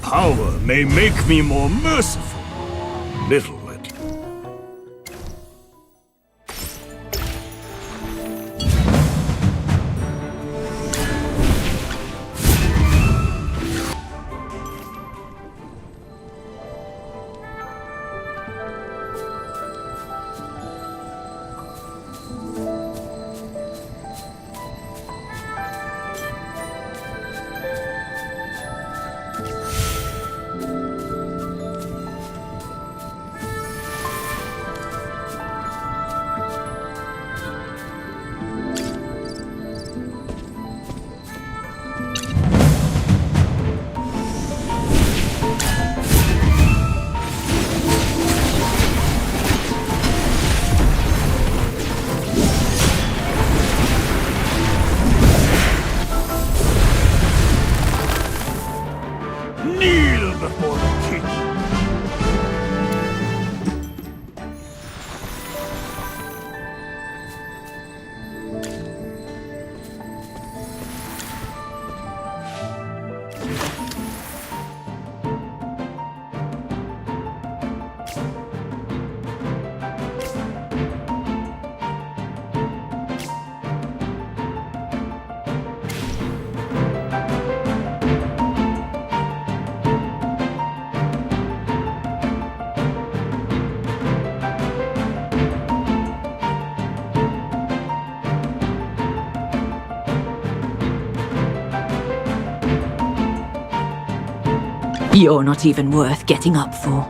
Power may make me more merciful. Little at kneel before the king. You're not even worth getting up for.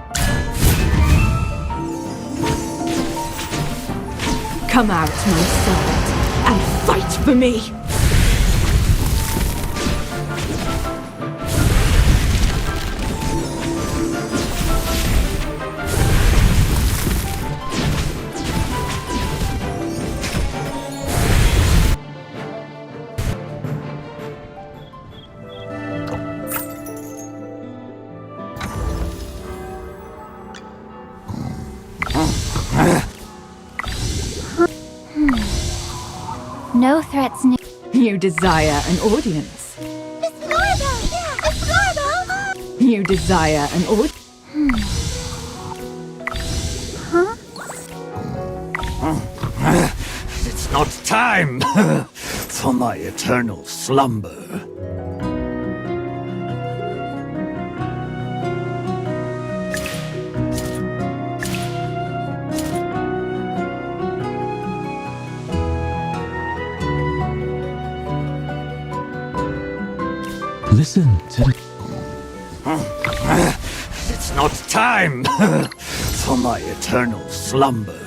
Come out, my servant, and fight for me! No threats. You desire an audience. It's doorbell! Yeah, it's doorbell! You desire an audience. Huh? It's not time for my eternal slumber. Listen to... It's not time for my eternal slumber.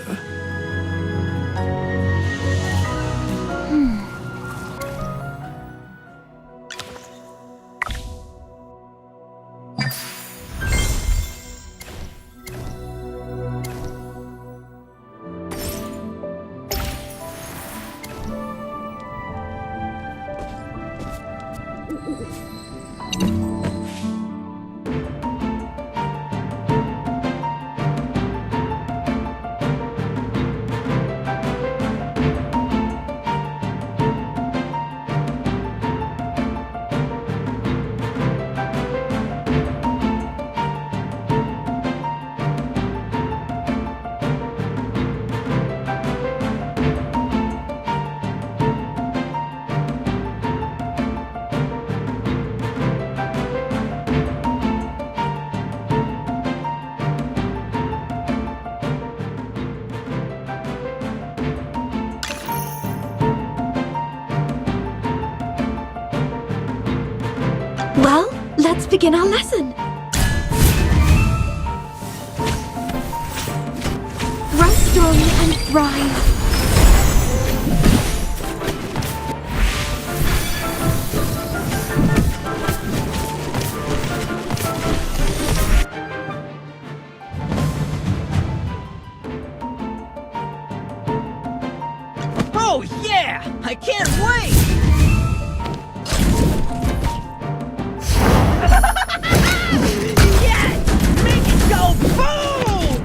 Well, let's begin our lesson. Grow strong and thrive. Oh yeah! I can't wait! Yes! Make it go boom!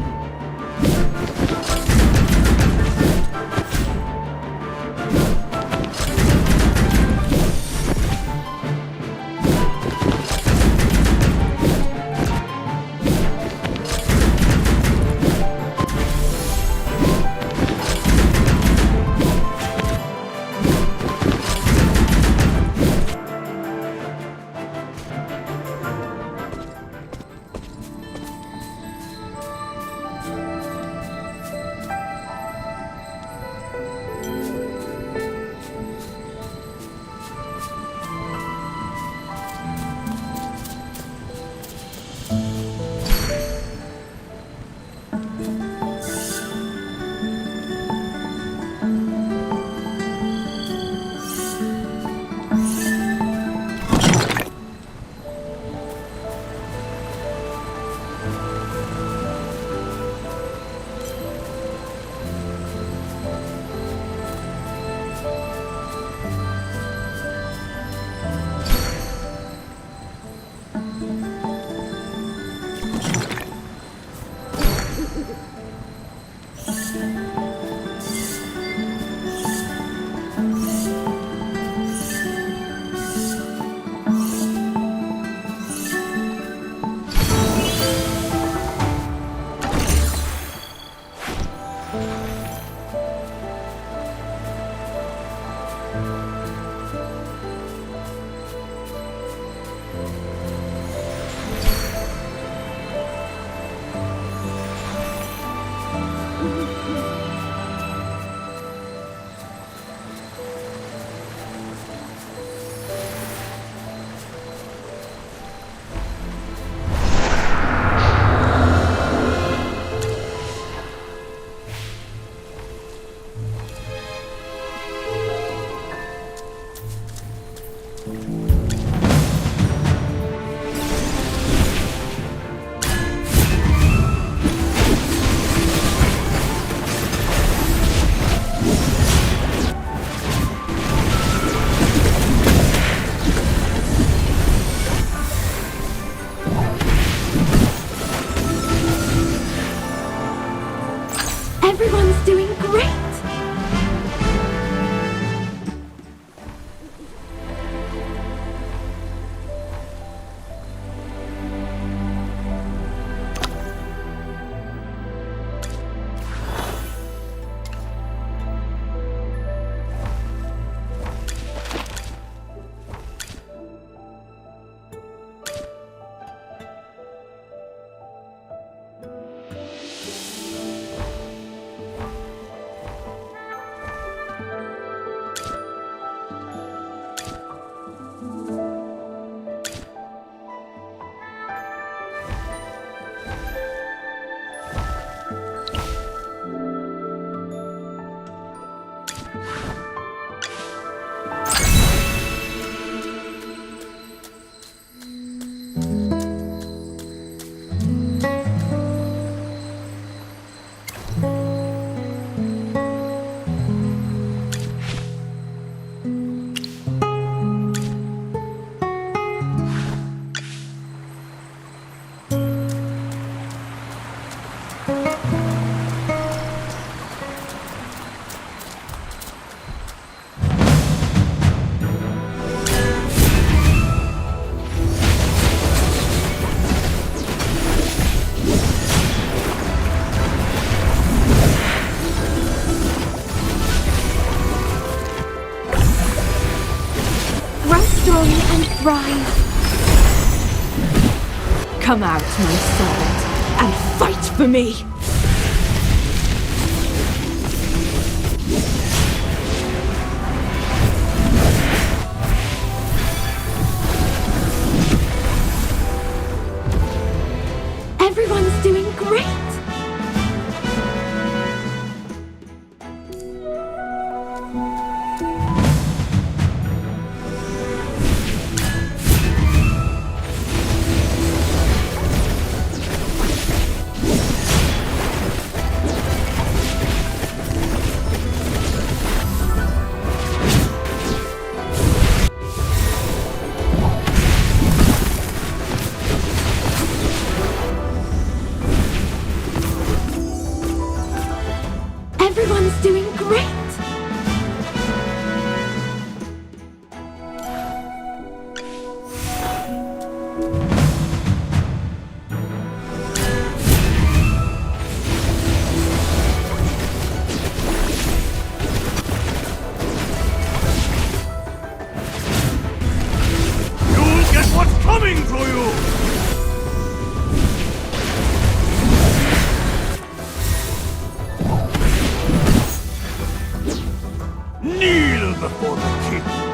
Everyone's doing great! Strong and thrive. Come out, my servant, and fight for me! coming to you! Kneel before the king!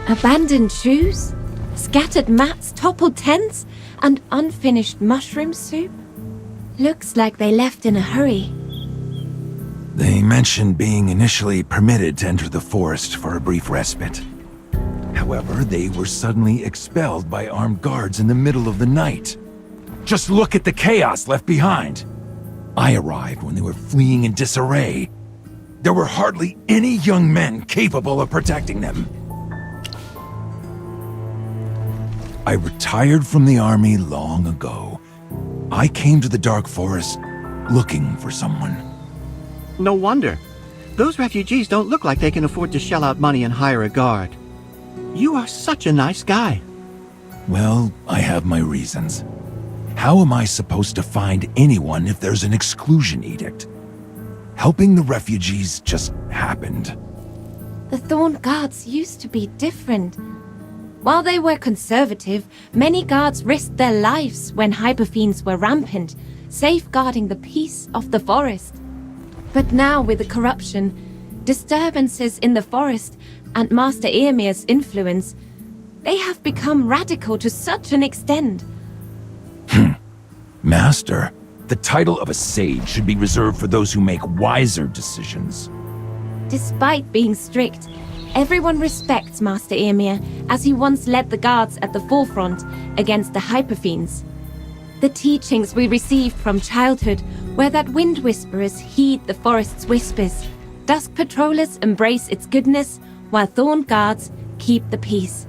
Abandoned shoes, scattered mats, toppled tents, and unfinished mushroom soup. Looks like they left in a hurry. They mentioned being initially permitted to enter the forest for a brief respite. However, they were suddenly expelled by armed guards in the middle of the night. Just look at the chaos left behind. I arrived when they were fleeing in disarray. There were hardly any young men capable of protecting them. I retired from the army long ago. I came to the Dark Forest looking for someone. No wonder. Those refugees don't look like they can afford to shell out money and hire a guard. You are such a nice guy. Well, I have my reasons. How am I supposed to find anyone if there's an exclusion edict? Helping the refugees just happened. The Thorn Guards used to be different. While they were conservative, many guards risked their lives when hyperfiends were rampant, safeguarding the peace of the forest. But now with the corruption, disturbances in the forest, and Master Eomer's influence, they have become radical to such an extent. Master, the title of a sage should be reserved for those who make wiser decisions. Despite being strict, everyone respects Master Eomer, as he once led the guards at the forefront against the hyperfiends. The teachings we received from childhood were that wind whisperers heed the forest's whispers, dusk patrollers embrace its goodness, while Thorn Guards keep the peace.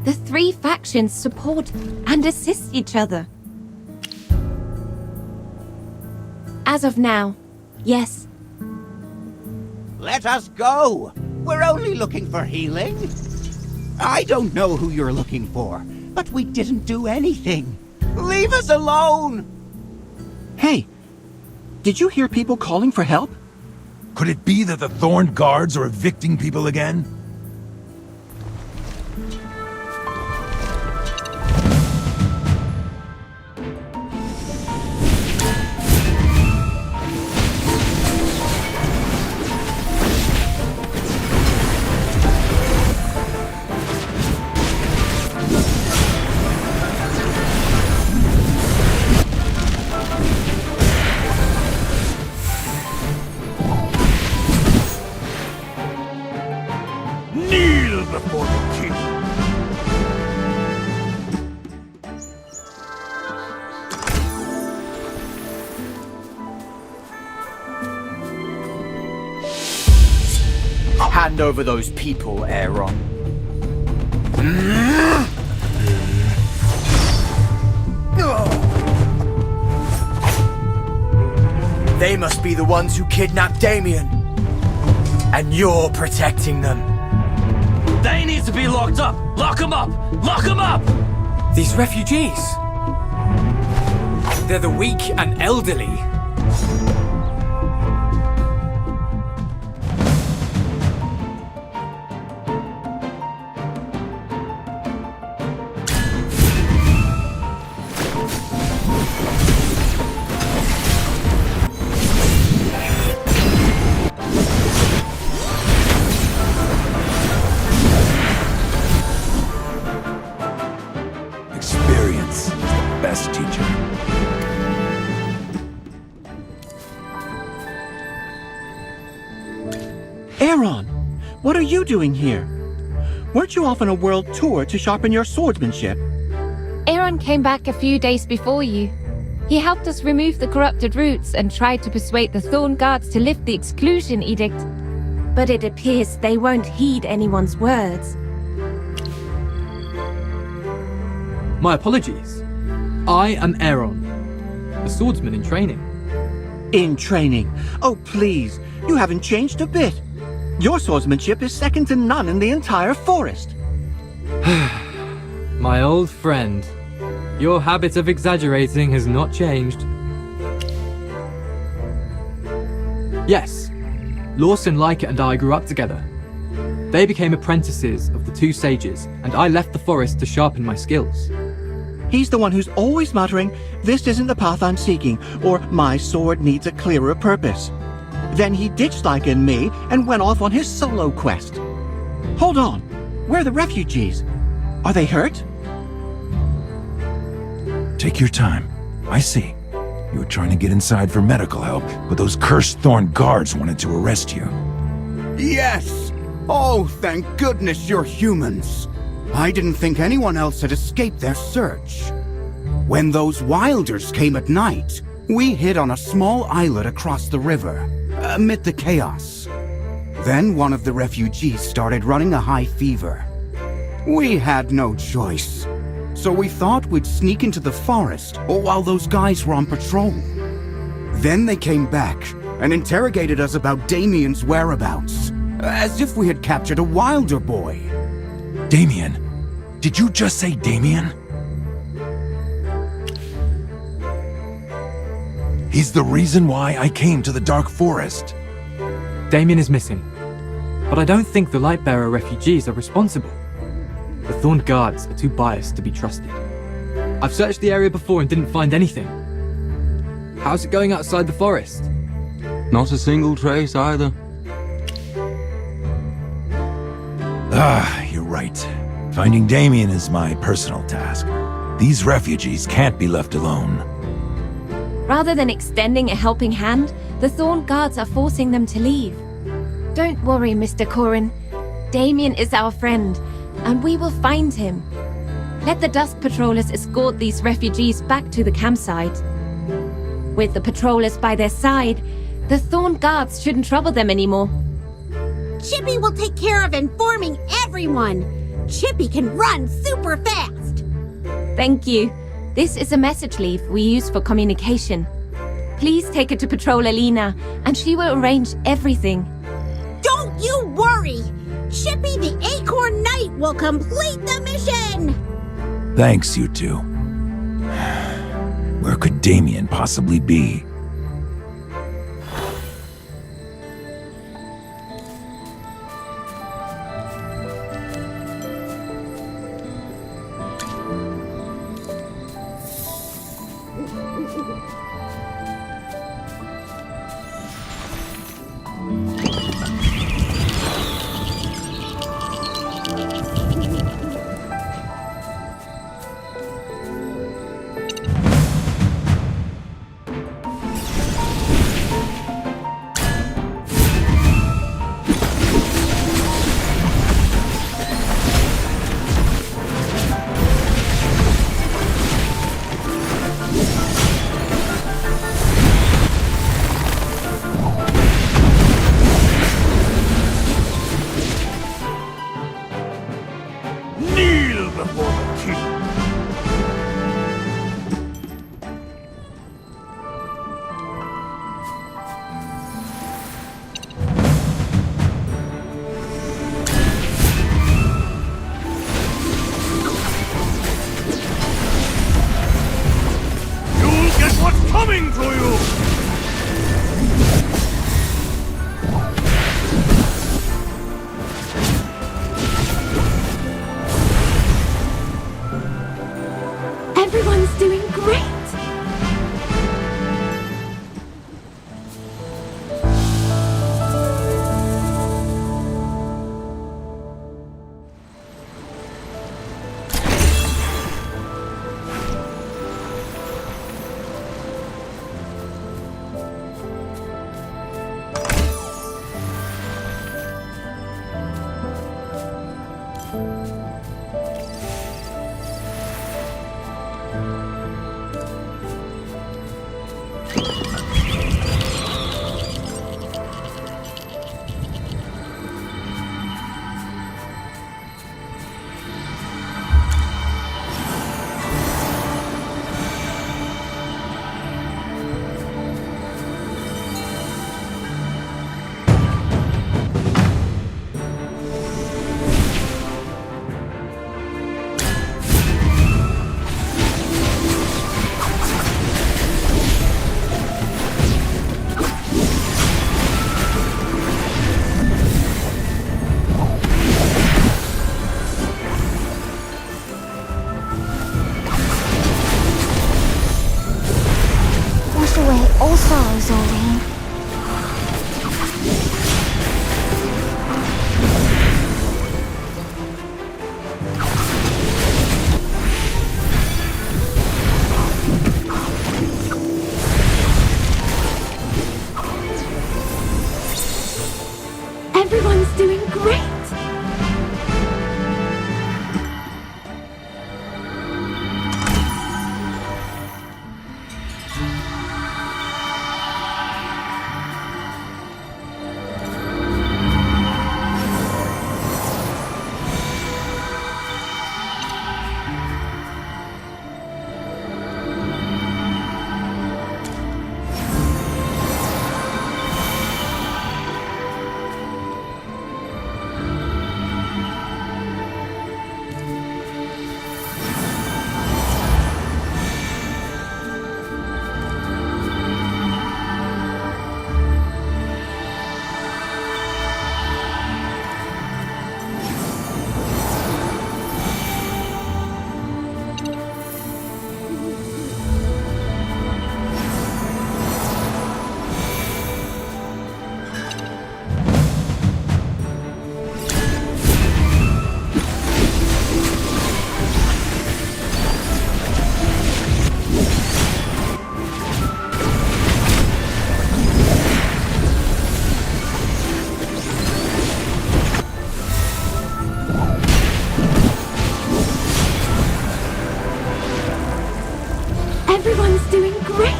The three factions support and assist each other. As of now, yes. Let us go! We're only looking for healing. I don't know who you're looking for, but we didn't do anything. Leave us alone! Hey, did you hear people calling for help? Could it be that the Thorn Guards are evicting people again? Kneel before the king. Hand over those people, Aaron. They must be the ones who kidnapped Damien. And you're protecting them. They need to be locked up! Lock them up! Lock them up! These refugees. They're the weak and elderly. Experience is the best teacher. Aaron, what are you doing here? Weren't you off on a world tour to sharpen your swordsmanship? Aaron came back a few days before you. He helped us remove the corrupted roots and tried to persuade the Thorn Guards to lift the exclusion edict. But it appears they won't heed anyone's words. My apologies. I am Aaron, a swordsman in training. In training? Oh, please. You haven't changed a bit. Your swordsmanship is second to none in the entire forest. My old friend. Your habit of exaggerating has not changed. Yes, Lawson, Leica and I grew up together. They became apprentices of the two sages, and I left the forest to sharpen my skills. He's the one who's always muttering, "This isn't the path I'm seeking," or "My sword needs a clearer purpose." Then he ditched Leica and me and went off on his solo quest. Hold on, where are the refugees? Are they hurt? Take your time. I see. You were trying to get inside for medical help, but those cursed Thorn guards wanted to arrest you. Yes! Oh, thank goodness you're humans. I didn't think anyone else had escaped their search. When those Wilders came at night, we hid on a small islet across the river, amid the chaos. Then one of the refugees started running a high fever. We had no choice, so we thought we'd sneak into the forest while those guys were on patrol. Then they came back and interrogated us about Damien's whereabouts, as if we had captured a Wilder boy. Damien? Did you just say Damien? He's the reason why I came to the Dark Forest. Damien is missing. But I don't think the Lightbearer refugees are responsible. The Thorn guards are too biased to be trusted. I've searched the area before and didn't find anything. How's it going outside the forest? Not a single trace either. You're right. Finding Damien is my personal task. These refugees can't be left alone. Rather than extending a helping hand, the Thorn guards are forcing them to leave. Don't worry, Mr. Corin. Damien is our friend, and we will find him. Let the Dusk Patrollers escort these refugees back to the campsite. With the patrollers by their side, the Thorn guards shouldn't trouble them anymore. Chippy will take care of informing everyone. Chippy can run super fast. Thank you. This is a message leaf we use for communication. Please take it to Patroller Lena, and she will arrange everything. Don't you worry. Chippy the Acorn Knight will complete the mission. Thanks, you two. Where could Damien possibly be? Everyone's doing great! Everyone's doing great!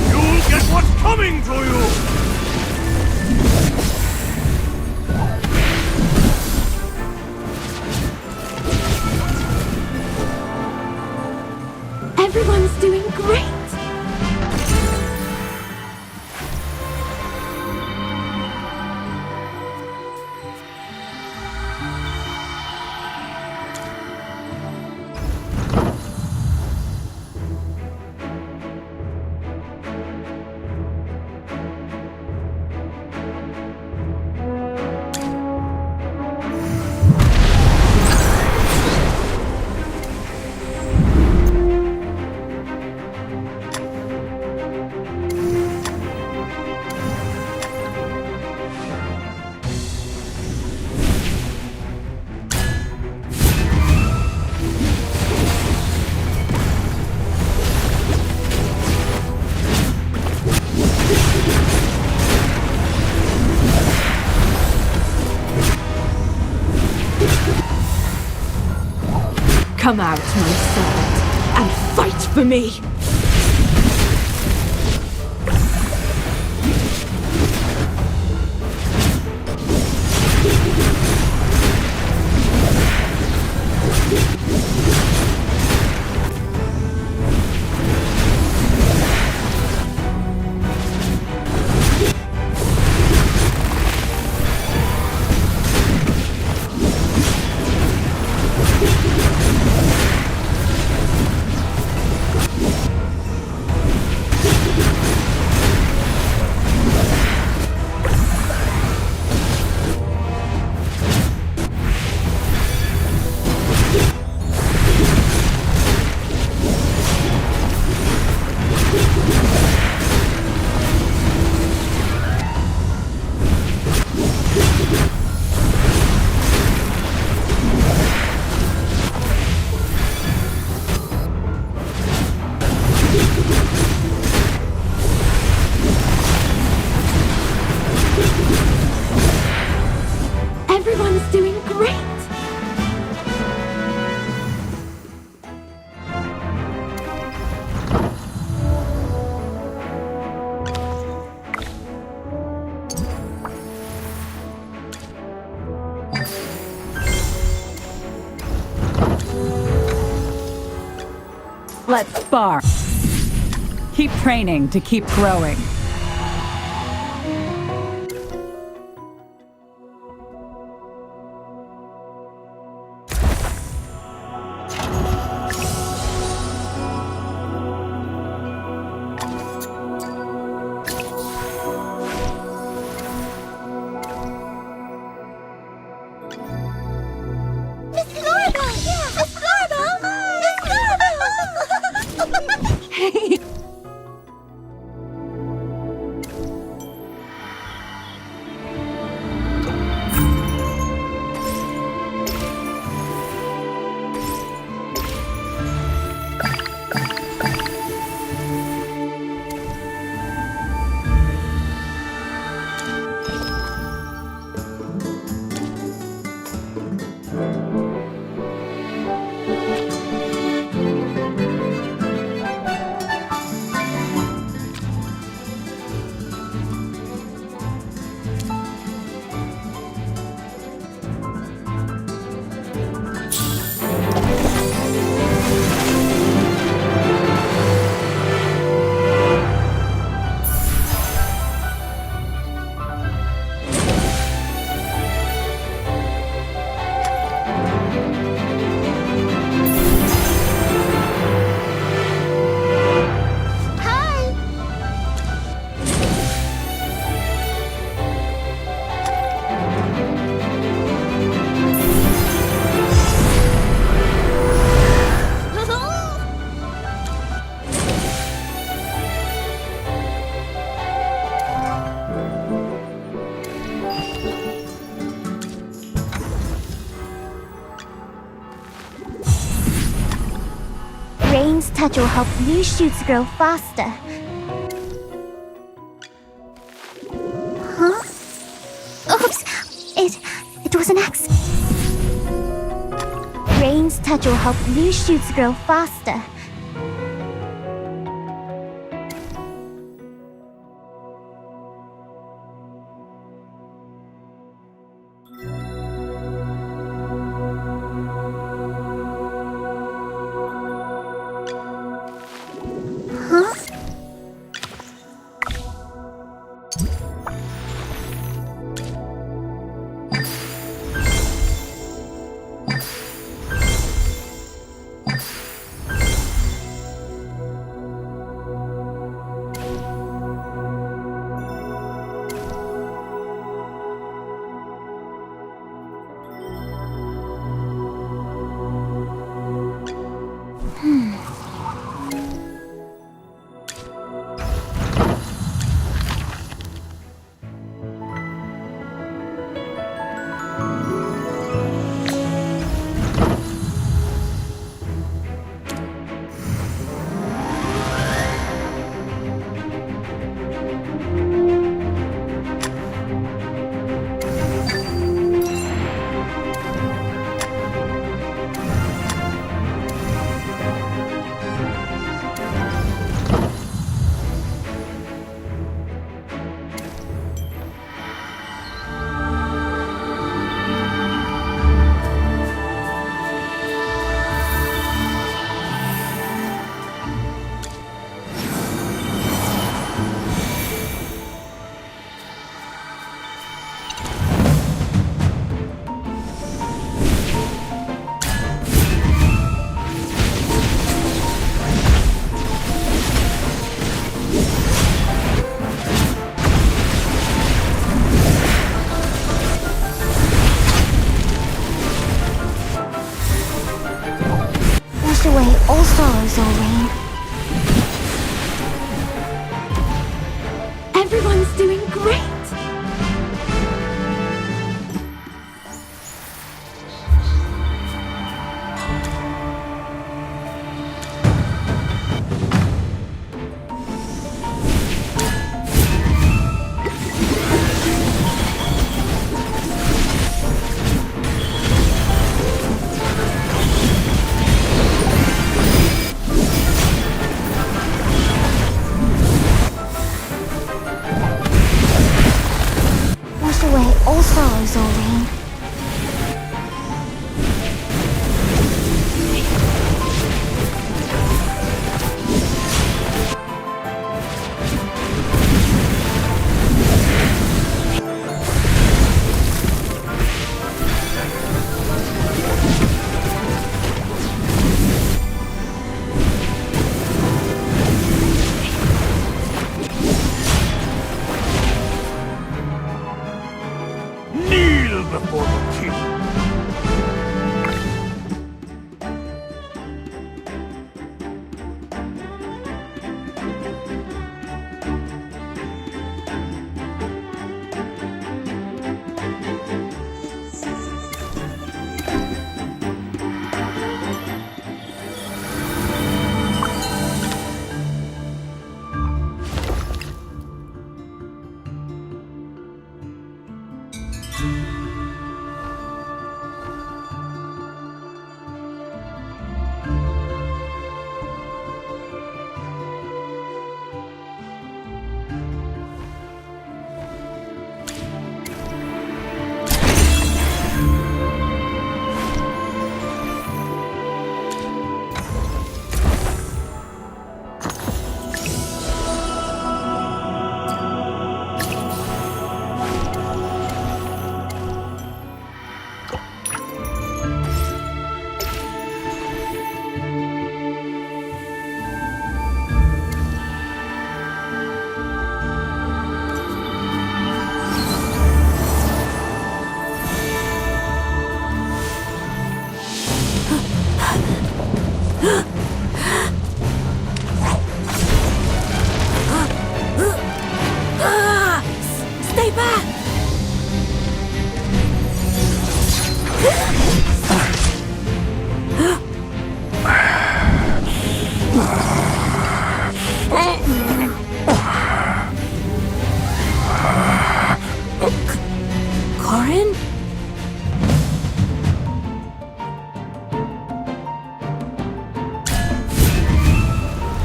You'll get what's coming to you! Everyone's doing great! Come out, my servant, and fight for me! Everyone's doing great! Let's spar. Keep training to keep growing. Miss Floribel! Yeah, Miss Floribel! Miss Floribel! Rain's touch will help new shoots grow faster. Huh? Oops! It was an accident. Rain's touch will help new shoots grow faster. Away all sorrows, O Rain. Everyone's doing great! Away all sorrows, O Rain. Before the king.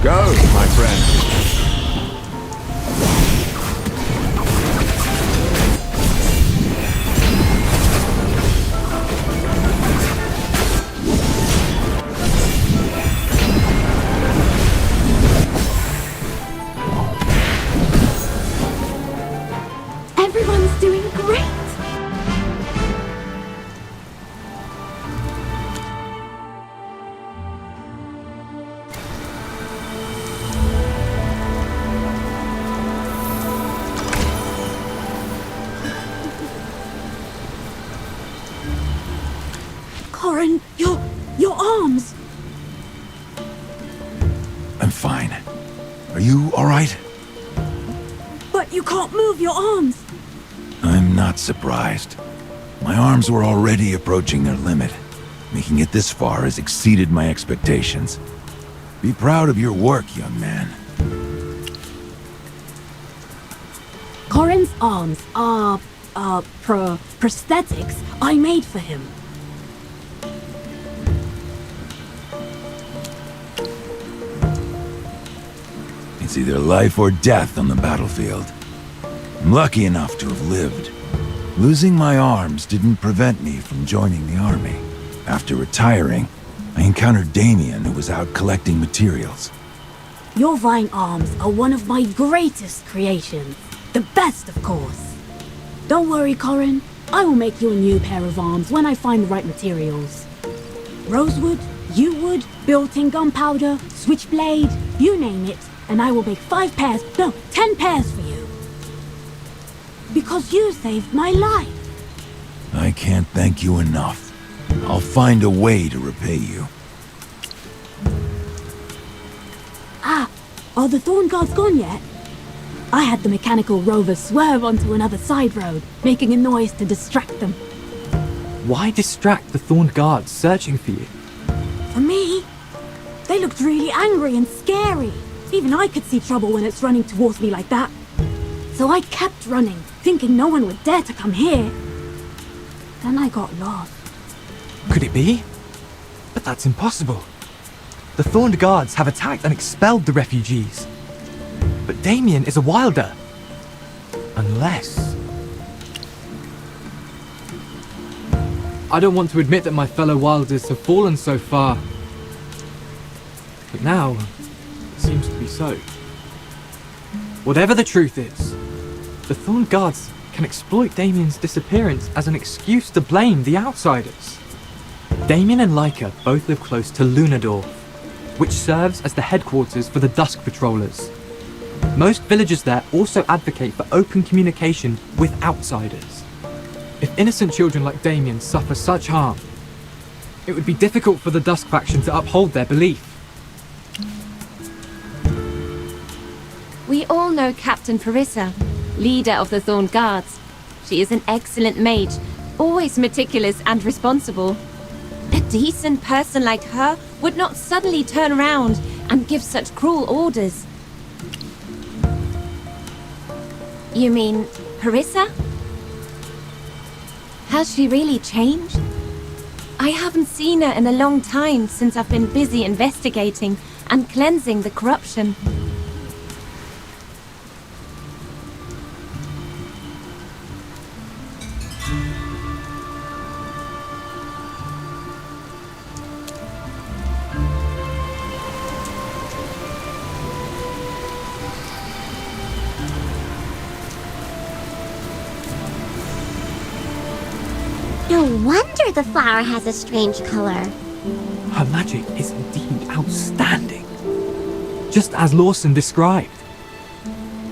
Go, my friend. Everyone's doing great! Corin, your arms! I'm fine. Are you alright? But you can't move your arms! I'm not surprised. My arms were already approaching their limit. Making it this far has exceeded my expectations. Be proud of your work, young man. Corin's arms are, prosthetics I made for him. It's either life or death on the battlefield. I'm lucky enough to have lived. Losing my arms didn't prevent me from joining the army. After retiring, I encountered Damien, who was out collecting materials. Your vine arms are one of my greatest creations. The best, of course. Don't worry, Corin. I will make you a new pair of arms when I find the right materials. Rosewood, yew wood, built-in gunpowder, switchblade, you name it, and I will make 5 pairs, no, 10 pairs for you. Because you saved my life. I can't thank you enough. I'll find a way to repay you. Ah, are the Thorn Guards gone yet? I had the mechanical rovers swerve onto another side road, making a noise to distract them. Why distract the Thorn Guards searching for you? For me, they looked really angry and scary. Even I could see trouble when it's running towards me like that. So I kept running, thinking no one would dare to come here. Then I got lost. Could it be? But that's impossible. The Thorned Guards have attacked and expelled the refugees. But Damien is a wilder. Unless... I don't want to admit that my fellow wilders have fallen so far. But now, it seems to be so. Whatever the truth is, the Thorned Guards can exploit Damien's disappearance as an excuse to blame the outsiders. Damien and Leica both live close to Lunador, which serves as the headquarters for the Dusk Patrollers. Most villagers there also advocate for open communication with outsiders. If innocent children like Damien suffer such harm, it would be difficult for the Dusk faction to uphold their belief. We all know Captain Parissa, leader of the Thorn Guards. She is an excellent mage, always meticulous and responsible. A decent person like her would not suddenly turn around and give such cruel orders. You mean Parissa? Has she really changed? I haven't seen her in a long time since I've been busy investigating and cleansing the corruption. No wonder the flower has a strange color. Her magic is indeed outstanding. Just as Lawson described.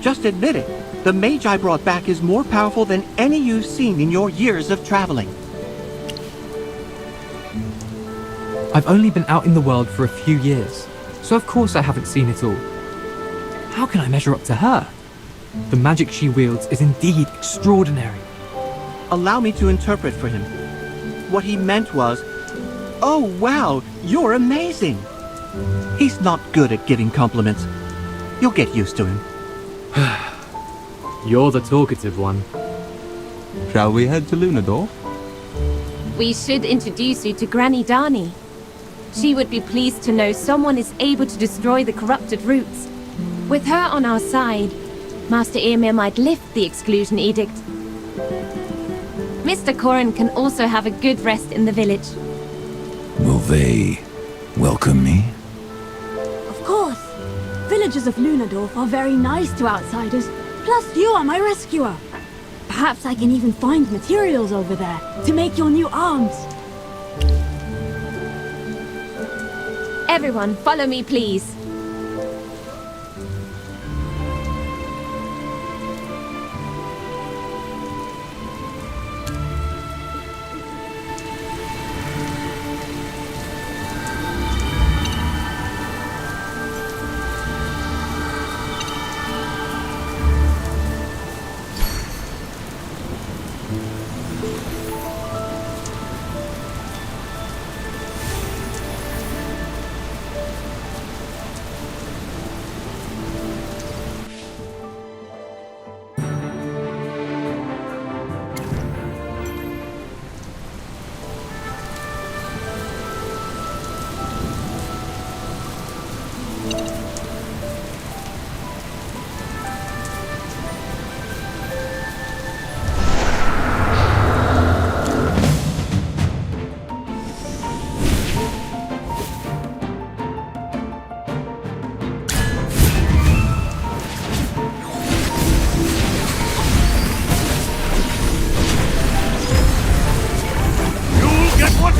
Just admit it. The mage I brought back is more powerful than any you've seen in your years of traveling. I've only been out in the world for a few years, so of course I haven't seen it all. How can I measure up to her? The magic she wields is indeed extraordinary. Allow me to interpret for him. What he meant was, "Oh wow, you're amazing." He's not good at giving compliments. You'll get used to him. You're the talkative one. Shall we head to Lunador? We should introduce you to Granny Darnie. She would be pleased to know someone is able to destroy the corrupted roots. With her on our side, Master Ymir might lift the exclusion edict. Mr. Corin can also have a good rest in the village. Will they welcome me? Of course. Villagers of Lunadorf are very nice to outsiders. Plus, you are my rescuer. Perhaps I can even find materials over there to make your new arms. Everyone, follow me, please.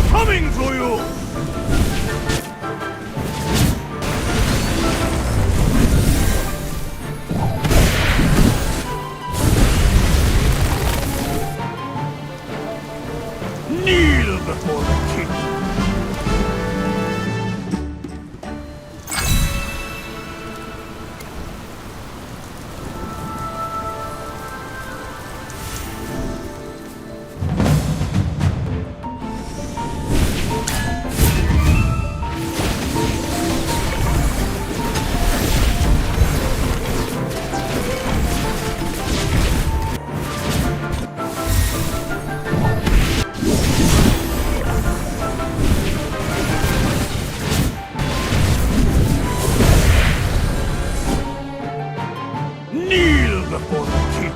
Coming to you! Kneel before the king! Kneel before the king!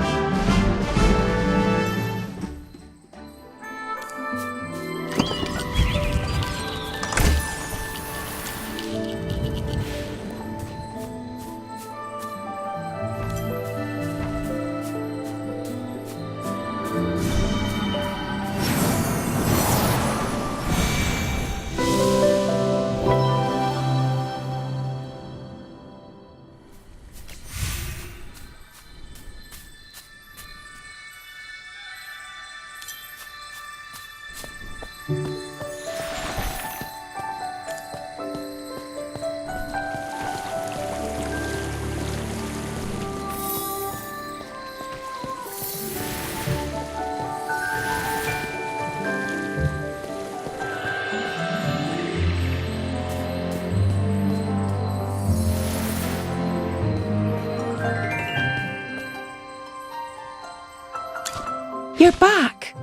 You're back!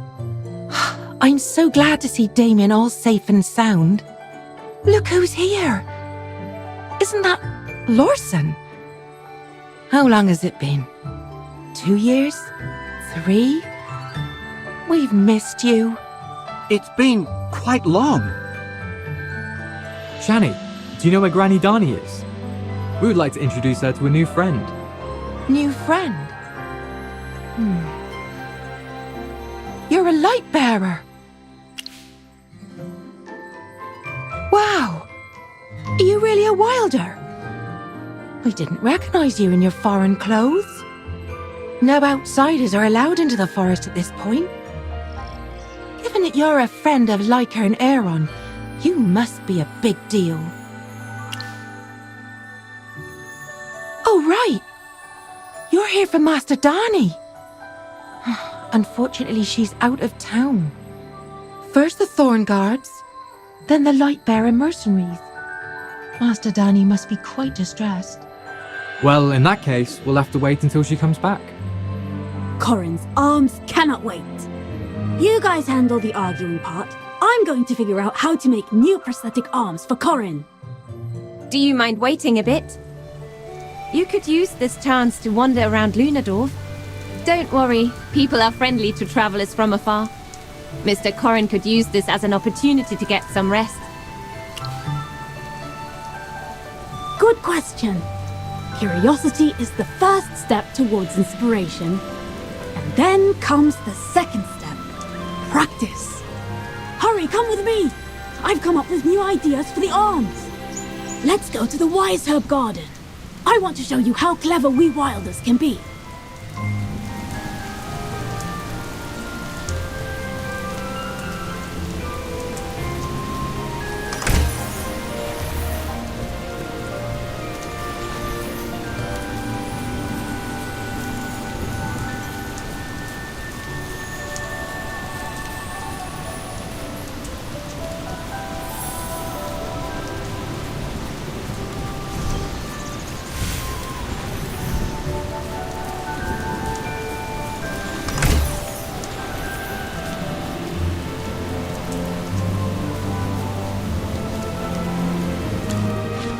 I'm so glad to see Damien all safe and sound. Look who's here! Isn't that Lucent? How long has it been? 2 years? 3? We've missed you. It's been quite long. Shani, do you know where Granny Dani is? We would like to introduce her to a new friend. New friend? You're a light bearer. Wow! Are you really a wilder? I didn't recognize you in your foreign clothes. No outsiders are allowed into the forest at this point. Given that you're a friend of Lyca and Aaron, you must be a big deal. Oh, right! You're here for Master Dani. Unfortunately, she's out of town. First the Thorn Guards, then the Lightbearer mercenaries. Master Dani must be quite distressed. Well, in that case, we'll have to wait until she comes back. Corin's arms cannot wait. You guys handle the arguing part. I I'm going to figure out how to make new prosthetic arms for Corin. Do you mind waiting a bit? You could use this chance to wander around Lunadorf. Don't worry, people are friendly to travelers from afar. Mr. Corin could use this as an opportunity to get some rest. Good question. Curiosity is the first step towards inspiration. And then comes the second step. Practice. Hurry, come with me. I've come up with new ideas for the arms. Let's go to the Wise Herb Garden. I want to show you how clever we wilders can be.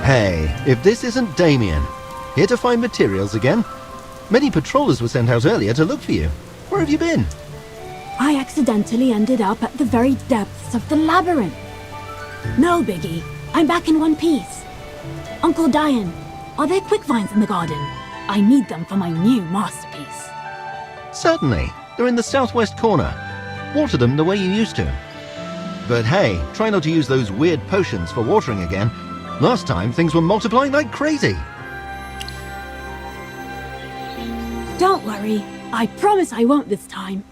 Hey, if this isn't Damien. Here to find materials again? Many patrollers were sent out earlier to look for you. Where have you been? I accidentally ended up at the very depths of the labyrinth. No biggie. I'm back in one piece. Uncle Diane, are there quick vines in the garden? I need them for my new masterpiece. Certainly. They're in the southwest corner. Water them the way you used to. But hey, try not to use those weird potions for watering again. Last time, things were multiplying like crazy. Don't worry. I promise I won't this time.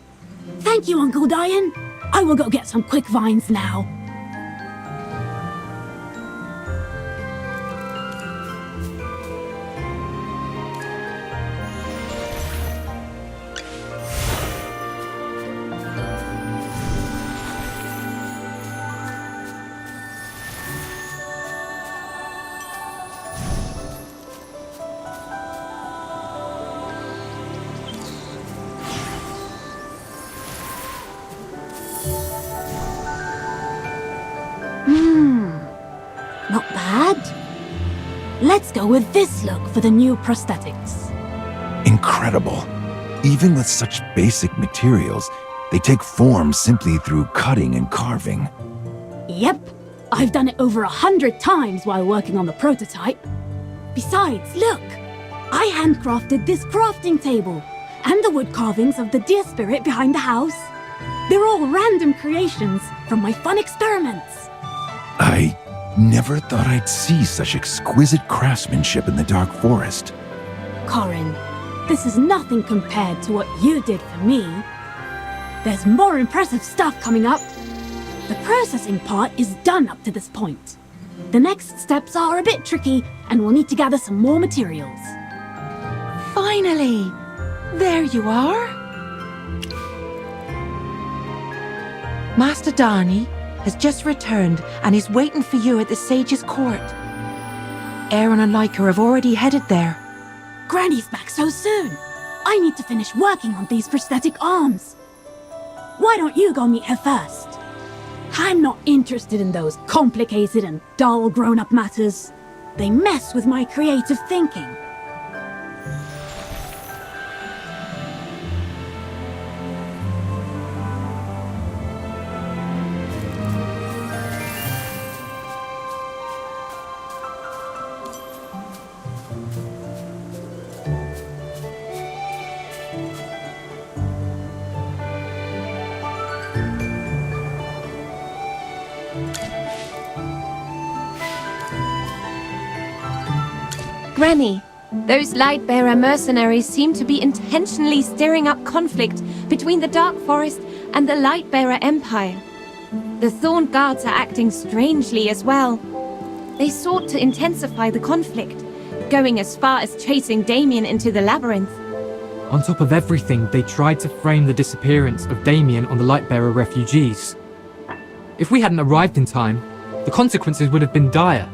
Thank you, Uncle Diane. I will go get some quick vines now. Not bad. Let's go with this look for the new prosthetics. Incredible. Even with such basic materials, they take form simply through cutting and carving. Yep. I've done it over 100 times while working on the prototype. Besides, look! I handcrafted this crafting table and the wood carvings of the deer spirit behind the house. They're all random creations from my fun experiments. I never thought I'd see such exquisite craftsmanship in the Dark Forest. Corin, this is nothing compared to what you did for me. There's more impressive stuff coming up. The processing part is done up to this point. The next steps are a bit tricky, and we'll need to gather some more materials. Finally! There you are! Master Darnay has just returned and is waiting for you at the Sage's court. Aaron and Leica have already headed there. Granny's back so soon. I need to finish working on these prosthetic arms. Why don't you go meet her first? I'm not interested in those complicated and dull grown-up matters. They mess with my creative thinking. Granny, those Lightbearer mercenaries seem to be intentionally stirring up conflict between the Dark Forest and the Lightbearer Empire. The Thorn Guards are acting strangely as well. They sought to intensify the conflict, going as far as chasing Damien into the labyrinth. On top of everything, they tried to frame the disappearance of Damien on the Lightbearer refugees. If we hadn't arrived in time, the consequences would have been dire.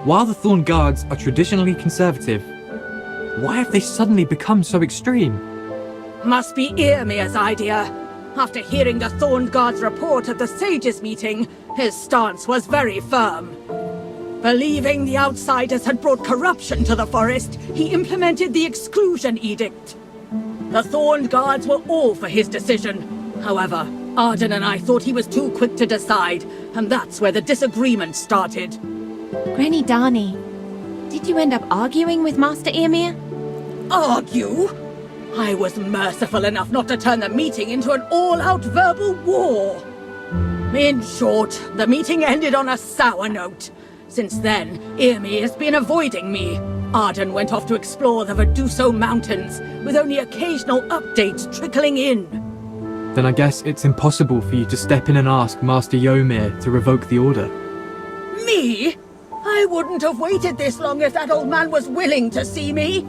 While the Thorn Guards are traditionally conservative, why have they suddenly become so extreme? Must be Irmia's idea. After hearing the Thorn Guard's report at the Sages meeting, his stance was very firm. Believing the outsiders had brought corruption to the forest, he implemented the Exclusion Edict. The Thorn Guards were all for his decision. However, Arden and I thought he was too quick to decide, and that's where the disagreement started. Granny Darnie, did you end up arguing with Master Ymir? Argue? I was merciful enough not to turn the meeting into an all-out verbal war. In short, the meeting ended on a sour note. Since then, Ymir has been avoiding me. Arden went off to explore the Verduso Mountains, with only occasional updates trickling in. Then I guess it's impossible for you to step in and ask Master Ymir to revoke the order. Me? I wouldn't have waited this long if that old man was willing to see me.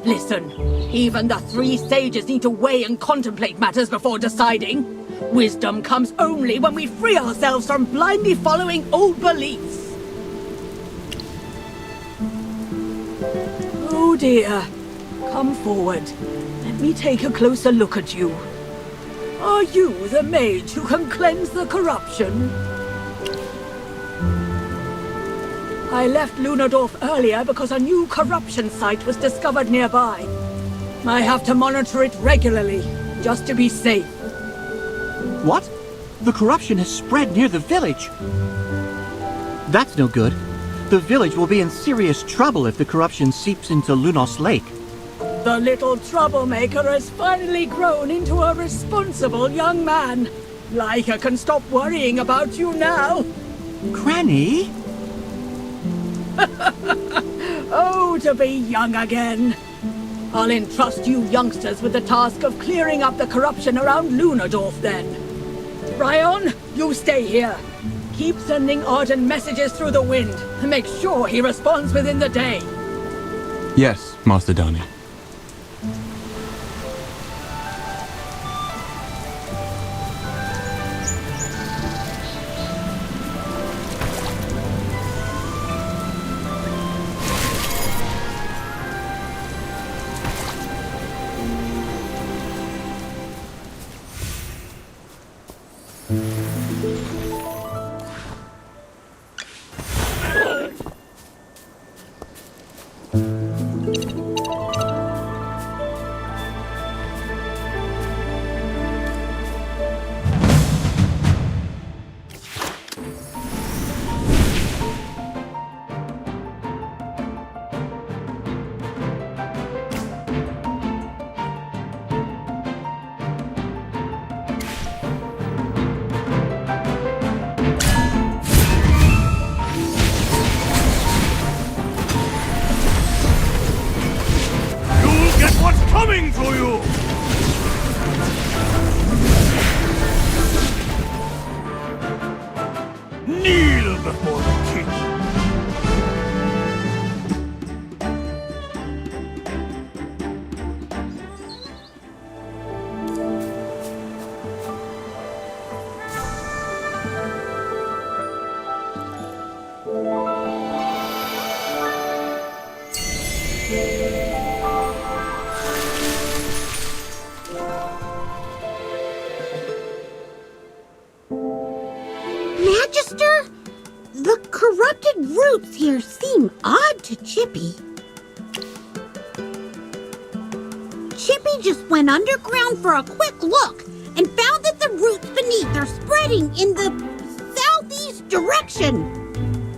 Listen, even the 3 sages need to weigh and contemplate matters before deciding. Wisdom comes only when we free ourselves from blindly following old beliefs. Oh dear. Come forward. Let me take a closer look at you. Are you the mage who can cleanse the corruption? I left Lunadorf earlier because a new corruption site was discovered nearby. I have to monitor it regularly, just to be safe. What? The corruption has spread near the village. That's no good. The village will be in serious trouble if the corruption seeps into Lunos Lake. The little troublemaker has finally grown into a responsible young man. Laika can stop worrying about you now. Granny? Oh, to be young again. I'll entrust you youngsters with the task of clearing up the corruption around Lunadorf then. Ryon, you stay here. Keep sending Arden messages through the wind and make sure he responds within the day. Yes, Master Darnie. Coming for you! Kneel before the king! Magister? The corrupted roots here seem odd to Chippy. Chippy just went underground for a quick look and found that the roots beneath are spreading in the southeast direction.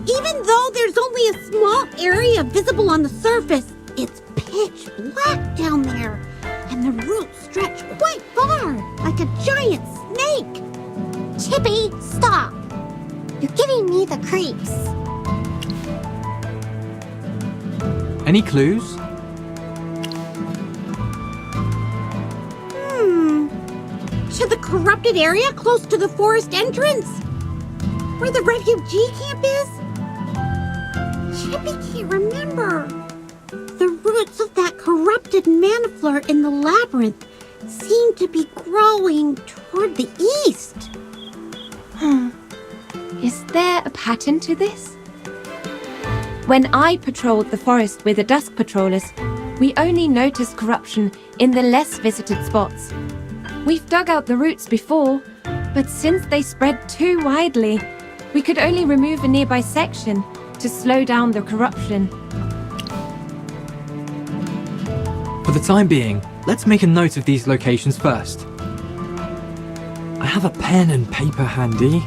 Even though there's only a small area visible on the surface, it's pitch black down there, and the roots stretch quite far, like a giant snake. Chippy, stop! You're giving me the creeps. Any clues? To the corrupted area close to the forest entrance? Where the refugee camp is? Chippy can't remember. The roots of that corrupted manafleur in the labyrinth seem to be growing toward the east. Is there a pattern to this? When I patrolled the forest with the Dusk Patrollers, we only noticed corruption in the less visited spots. We've dug out the roots before, but since they spread too widely, we could only remove a nearby section to slow down the corruption. For the time being, let's make a note of these locations first. I have a pen and paper handy.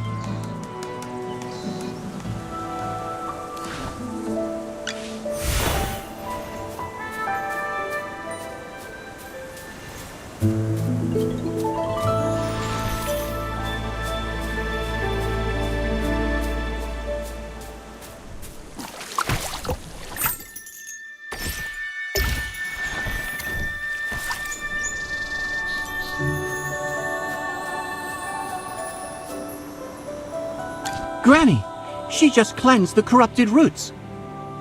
Granny, she just cleansed the corrupted roots.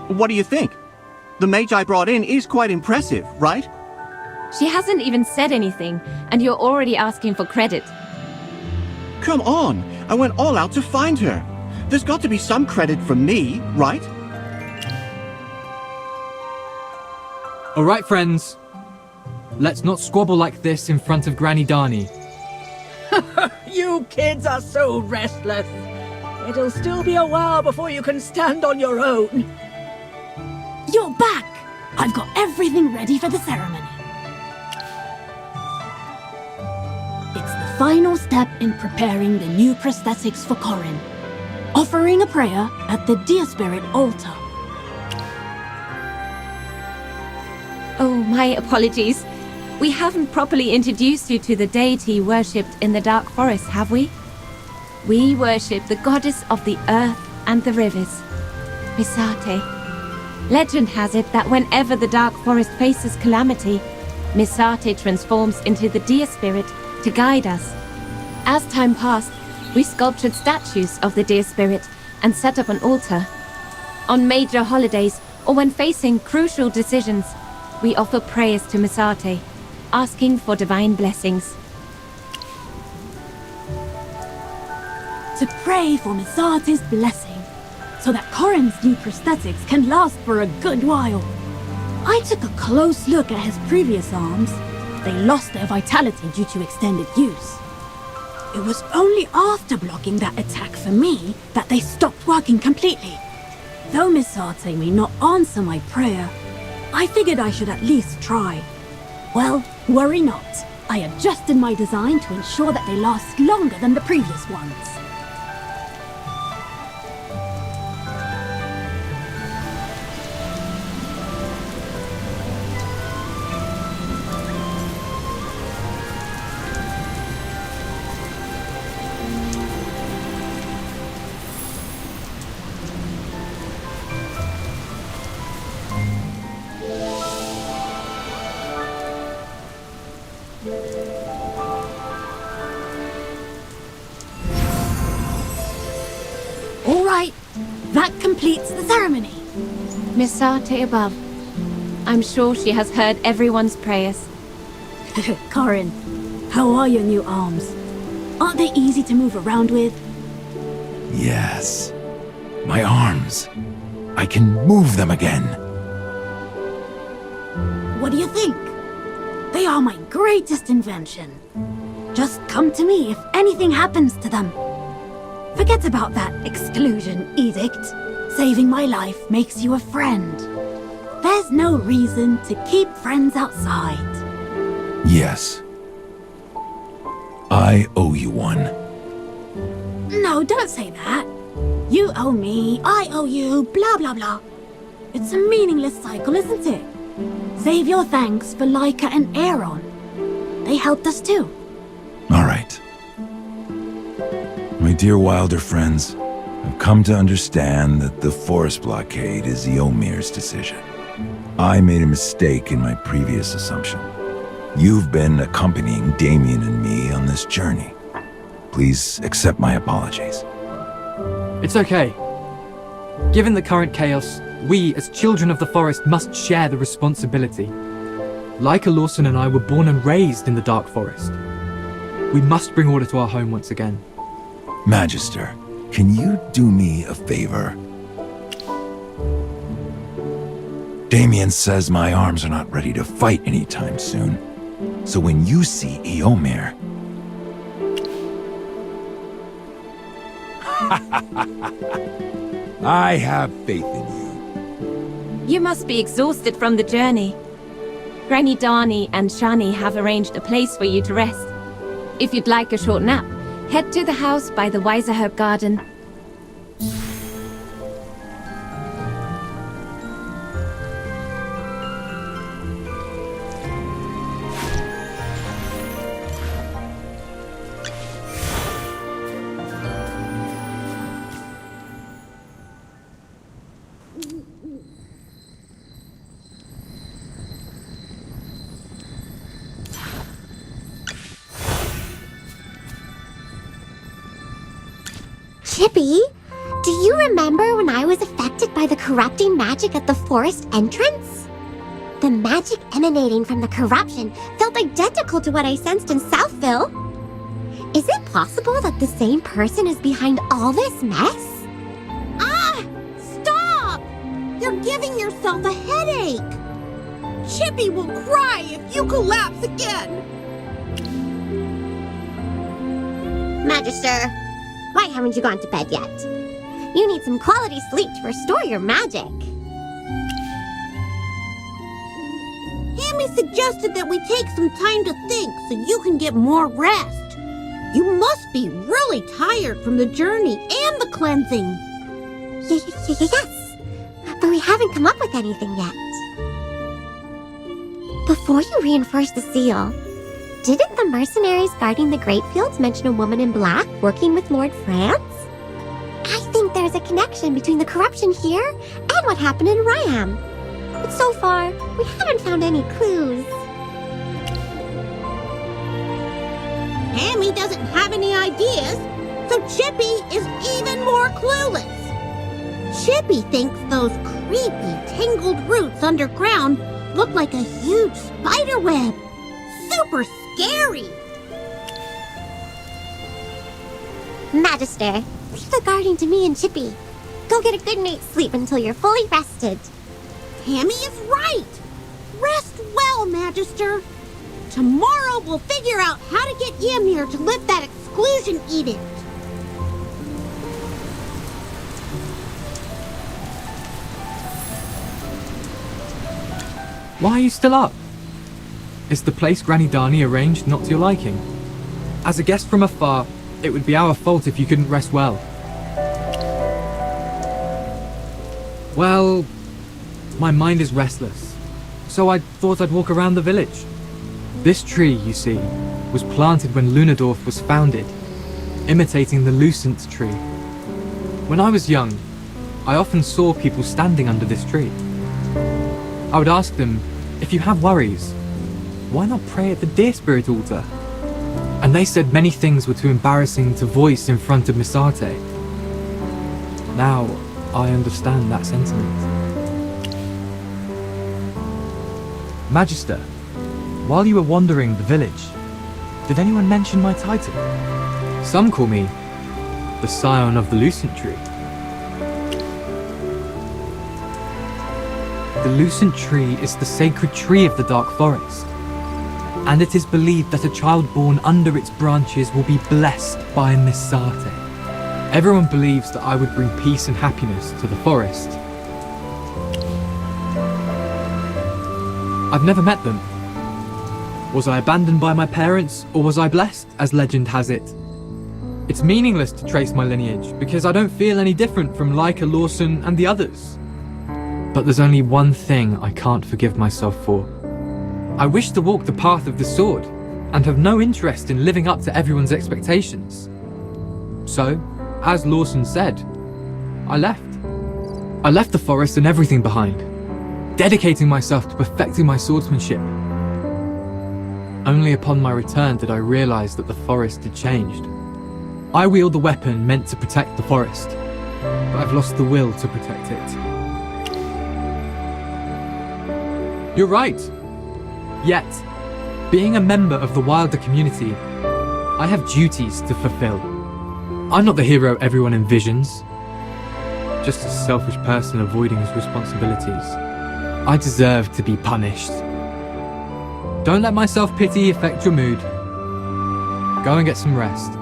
What do you think? The mage I brought in is quite impressive, right? She hasn't even said anything, and you're already asking for credit. Come on, I went all out to find her. There's got to be some credit from me, right? All right, friends. Let's not squabble like this in front of Granny Darnie. You kids are so restless. It'll still be a while before you can stand on your own. You're back! I've got everything ready for the ceremony. It's the final step in preparing the new prosthetics for Corin. Offering a prayer at the Deer Spirit altar. Oh, my apologies. We haven't properly introduced you to the deity worshipped in the Dark Forest, have we? We worship the goddess of the earth and the rivers, Misate. Legend has it that whenever the Dark Forest faces calamity, Misate transforms into the deer spirit to guide us. As time passed, we sculptured statues of the deer spirit and set up an altar. On major holidays, or when facing crucial decisions, we offer prayers to Misate, asking for divine blessings. To pray for Misate's blessing, so that Corin's new prosthetics can last for a good while. I took a close look at his previous arms. They lost their vitality due to extended use. It was only after blocking that attack for me that they stopped working completely. Though Misate may not answer my prayer, I figured I should at least try. Well, worry not. I adjusted my design to ensure that they last longer than the previous ones. All right, that completes the ceremony. Misate above. I'm sure she has heard everyone's prayers. Corin, how are your new arms? Aren't they easy to move around with? Yes. My arms. I can move them again. What do you think? They are my greatest invention. Just come to me if anything happens to them. Forget about that exclusion edict. Saving my life makes you a friend. There's no reason to keep friends outside. Yes. I owe you one. No, don't say that. You owe me, I owe you, blah blah blah. It's a meaningless cycle, isn't it? Save your thanks for Laika and Aaron. They helped us too. All right. My dear Wilder friends, I've come to understand that the forest blockade is Yomir's decision. I made a mistake in my previous assumption. You've been accompanying Damien and me on this journey. Please accept my apologies. It's okay. Given the current chaos, we, as children of the forest, must share the responsibility. Laika Lawson and I were born and raised in the Dark Forest. We must bring order to our home once again. Magister, can you do me a favor? Damien says my arms are not ready to fight anytime soon. So when you see Eomir, I have faith in you. You must be exhausted from the journey. Granny Darnie and Shani have arranged a place for you to rest. If you'd like a short nap, head to the house by the Wiser Herb Garden. Chippy, do you remember when I was affected by the corrupting magic at the forest entrance? The magic emanating from the corruption felt identical to what I sensed in Southville. Is it possible that the same person is behind all this mess? Ah! Stop! You're giving yourself a headache! Chippy will cry if you collapse again! Magister, why haven't you gone to bed yet? You need some quality sleep to restore your magic. Hammy suggested that we take some time to think so you can get more rest. You must be really tired from the journey and the cleansing. Yes, but we haven't come up with anything yet. Before you reinforce the seal, didn't the mercenaries guarding the Great Fields mention a woman in black working with Lord France? I think there's a connection between the corruption here and what happened in Ryam. But so far, we haven't found any clues. Hammy doesn't have any ideas, so Chippy is even more clueless. Chippy thinks those creepy, tangled roots underground look like a huge spider web. Super scary! Magister, leave the guarding to me and Chippy. Go get a good night's sleep until you're fully rested. Hammy is right! Rest well, Magister. Tomorrow we'll figure out how to get Ymir to lift that exclusion edict. Why are you still up? Is the place Granny Darnie arranged not to your liking? As a guest from afar, it would be our fault if you couldn't rest well. Well, my mind is restless, so I thought I'd walk around the village. This tree, you see, was planted when Lunadorf was founded, imitating the Lucent tree. When I was young, I often saw people standing under this tree. I would ask them, if you have worries, why not pray at the Deer Spirit altar? And they said many things were too embarrassing to voice in front of Misarte. Now, I understand that sentiment. Magister, while you were wandering the village, did anyone mention my title? Some call me the Scion of the Lucent Tree. The Lucent Tree is the sacred tree of the Dark Forest, and it is believed that a child born under its branches will be blessed by Misarte. Everyone believes that I would bring peace and happiness to the forest. I've never met them. Was I abandoned by my parents, or was I blessed, as legend has it? It's meaningless to trace my lineage, because I don't feel any different from Leica, Lawson, and the others. But there's only one thing I can't forgive myself for. I wish to walk the path of the sword, and have no interest in living up to everyone's expectations. So, as Lawson said, I left. I left the forest and everything behind, dedicating myself to perfecting my swordsmanship. Only upon my return did I realize that the forest had changed. I wield the weapon meant to protect the forest, but I've lost the will to protect it. You're right. Yet, being a member of the Wilder community, I have duties to fulfill. I'm not the hero everyone envisions, just a selfish person avoiding his responsibilities. I deserve to be punished. Don't let my self-pity affect your mood. Go and get some rest.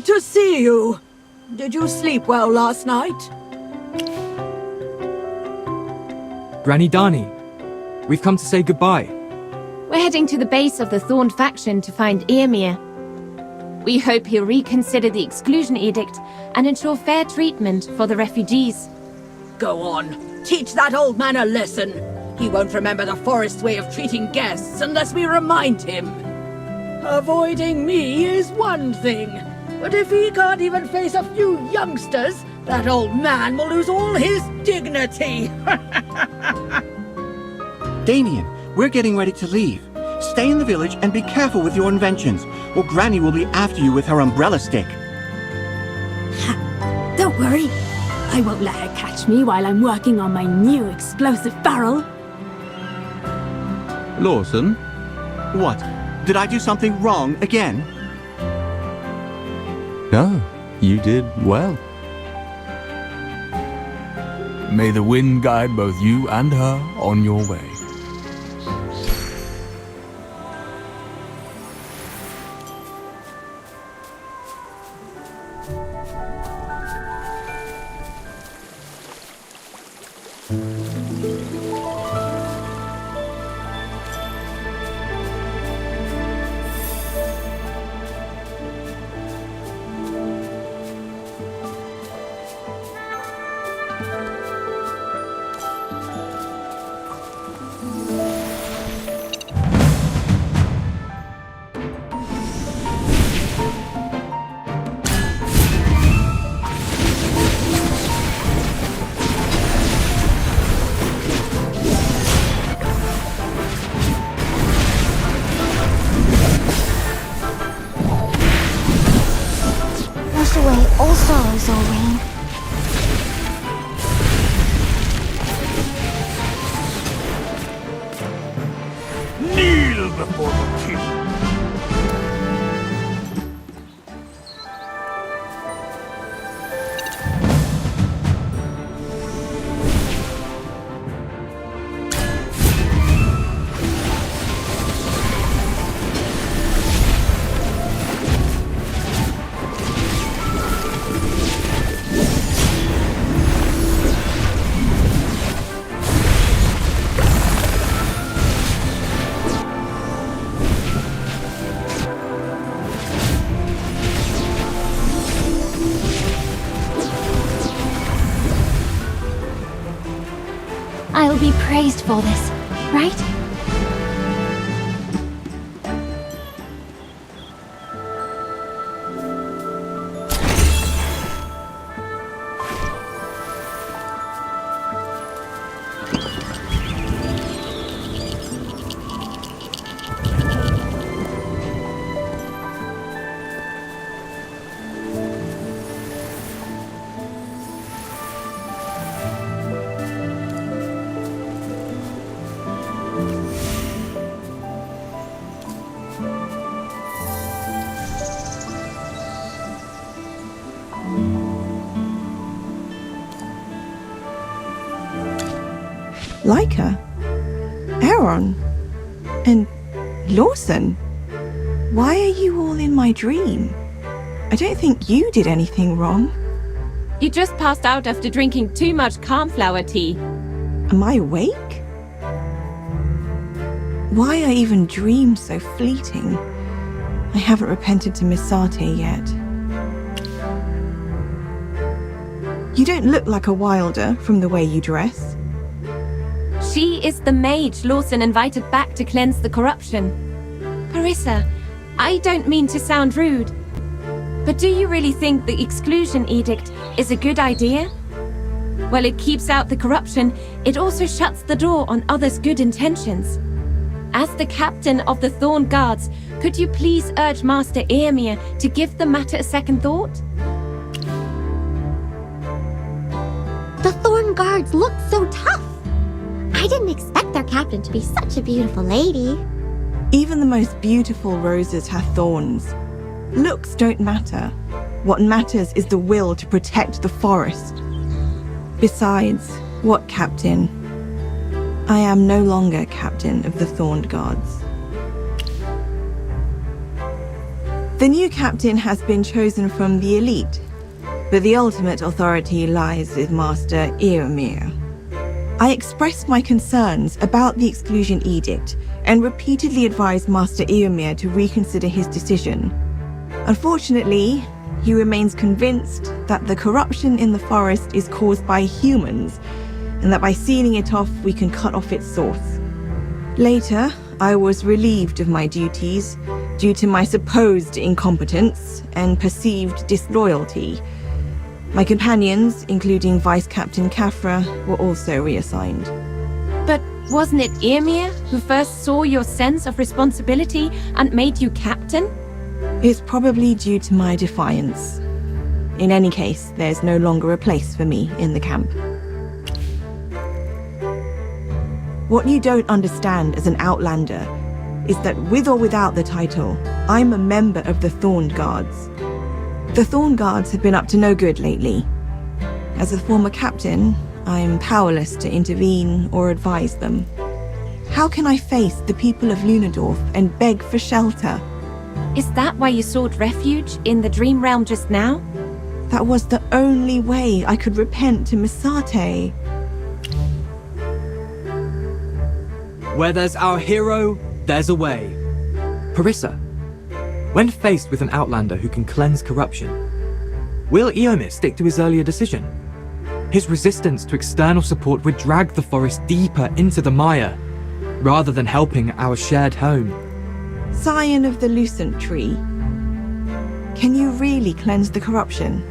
to see you. Did you sleep well last night? Granny Dani, we've come to say goodbye. We're heading to the base of the Thorned faction to find Eomir. We hope he'll reconsider the exclusion edict and ensure fair treatment for the refugees. Go on, teach that old man a lesson. He won't remember the forest's way of treating guests unless we remind him. Avoiding me is one thing, but if he can't even face a few youngsters, that old man will lose all his dignity. Damien, we're getting ready to leave. Stay in the village and be careful with your inventions, or Granny will be after you with her umbrella stick. Don't worry. I won't let her catch me while I'm working on my new explosive barrel. Lawson? What? Did I do something wrong again? No, you did well. May the wind guide both you and her on your way. All sorrows, O Rain. Kneel before the king. I'll be praised for this, right? Leica, Aaron, and Lawson. Why are you all in my dream? I don't think you did anything wrong. You just passed out after drinking too much calmflower tea. Am I awake? Why are even dreams so fleeting? I haven't repented to Miss Sate yet. You don't look like a wilder from the way you dress. She is the mage Lawson invited back to cleanse the corruption. Carissa, I don't mean to sound rude, but do you really think the exclusion edict is a good idea? While it keeps out the corruption, it also shuts the door on others' good intentions. As the captain of the Thorn Guards, could you please urge Master Eomir to give the matter a second thought? The Thorn Guards look so tough. I didn't expect their captain to be such a beautiful lady. Even the most beautiful roses have thorns. Looks don't matter. What matters is the will to protect the forest. Besides, what captain? I am no longer captain of the Thorned Guards. The new captain has been chosen from the elite, but the ultimate authority lies with Master Eomir. I expressed my concerns about the exclusion edict and repeatedly advised Master Eomir to reconsider his decision. Unfortunately, he remains convinced that the corruption in the forest is caused by humans, and that by sealing it off, we can cut off its source. Later, I was relieved of my duties due to my supposed incompetence and perceived disloyalty. My companions, including Vice Captain Kafra, were also reassigned. But wasn't it Eomir who first saw your sense of responsibility and made you captain? It's probably due to my defiance. In any case, there's no longer a place for me in the camp. What you don't understand as an Outlander is that with or without the title, I'm a member of the Thorn Guards. The Thorn Guards have been up to no good lately. As a former captain, I'm powerless to intervene or advise them. How can I face the people of Lunadorf and beg for shelter? Is that why you sought refuge in the Dream Realm just now? That was the only way I could repent to Misate. Where there's our hero, there's a way. Parissa, when faced with an Outlander who can cleanse corruption, will Eomir stick to his earlier decision? His resistance to external support would drag the forest deeper into the mire, rather than helping our shared home. Scion of the Lucent tree, can you really cleanse the corruption?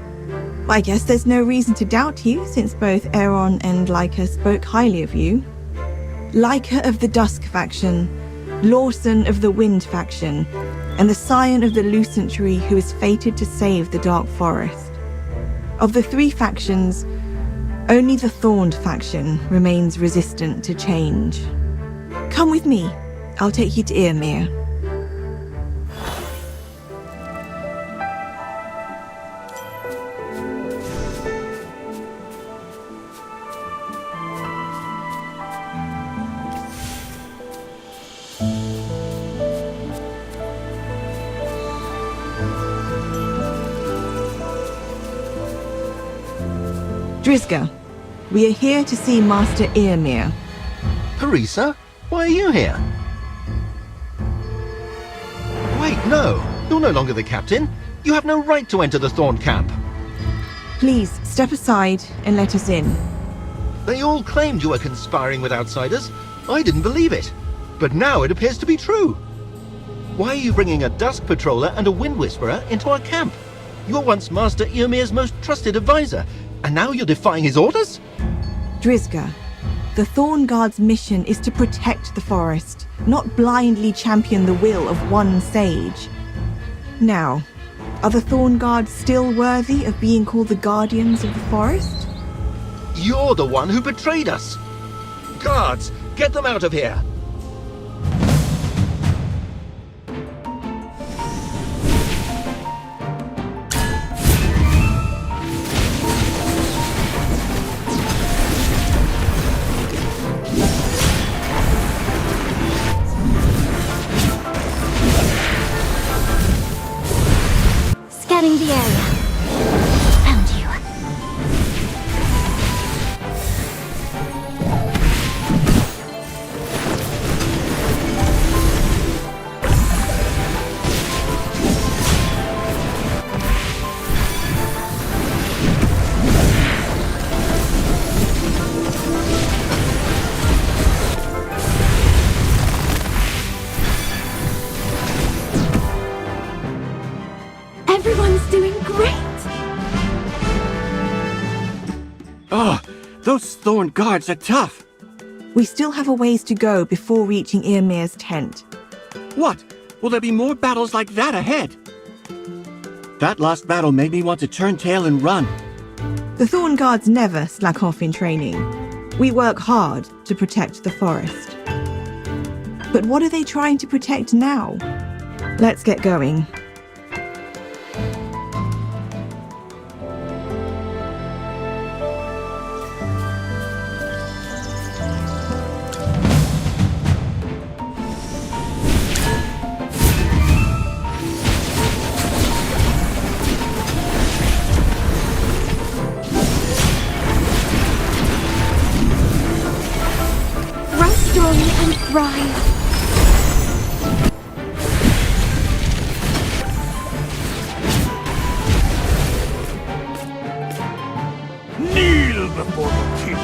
I guess there's no reason to doubt you, since both Aeron and Leica spoke highly of you. Leica of the Dusk faction, Lawson of the Wind faction, and the Scion of the Lucent tree who is fated to save the Dark Forest. Of the three factions, only the Thorned faction remains resistant to change. Come with me. I'll take you to Eomir. Drizga, we are here to see Master Eomir. Parissa, why are you here? Wait, no. You're no longer the captain. You have no right to enter the Thorn camp. Please, step aside and let us in. They all claimed you were conspiring with outsiders. I didn't believe it. But now it appears to be true. Why are you bringing a Dusk Patroller and a Wind Whisperer into our camp? You were once Master Eomir's most trusted advisor, and now you're defying his orders? Drizga, the Thorn Guard's mission is to protect the forest, not blindly champion the will of one sage. Now, are the Thorn Guards still worthy of being called the Guardians of the Forest? You're the one who betrayed us! Guards, get them out of here! Scanning the area. Found you. Everyone's doing great! Oh, those Thorn Guards are tough. We still have a ways to go before reaching Eomir's tent. What? Will there be more battles like that ahead? That last battle made me want to turn tail and run. The Thorn Guards never slack off in training. We work hard to protect the forest. But what are they trying to protect now? Let's get going. arrive. Kneel before the king.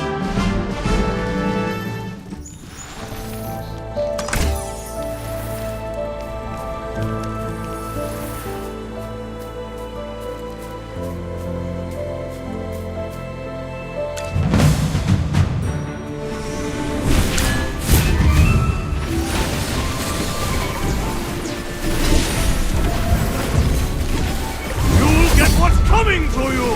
You'll get what's coming to you!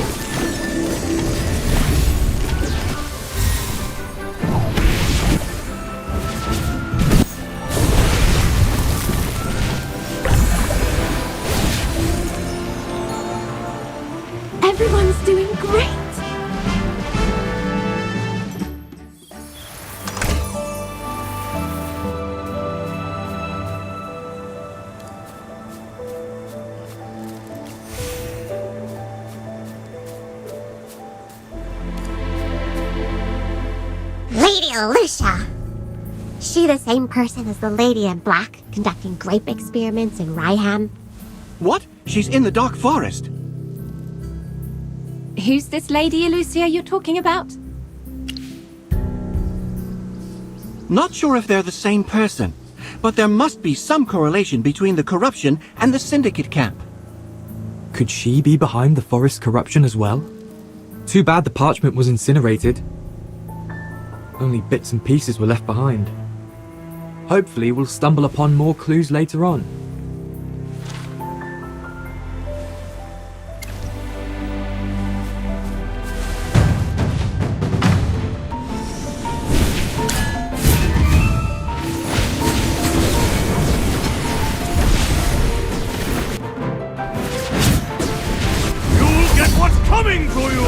Everyone's doing great. Lady Lucia. She the same person as the lady in black conducting grape experiments in Ryham? What? She's in the Dark Forest. Who's this lady, Lucia, you're talking about? Not sure if they're the same person, but there must be some correlation between the corruption and the Syndicate camp. Could she be behind the forest corruption as well? Too bad the parchment was incinerated. Only bits and pieces were left behind. Hopefully we'll stumble upon more clues later on. You'll get what's coming to you!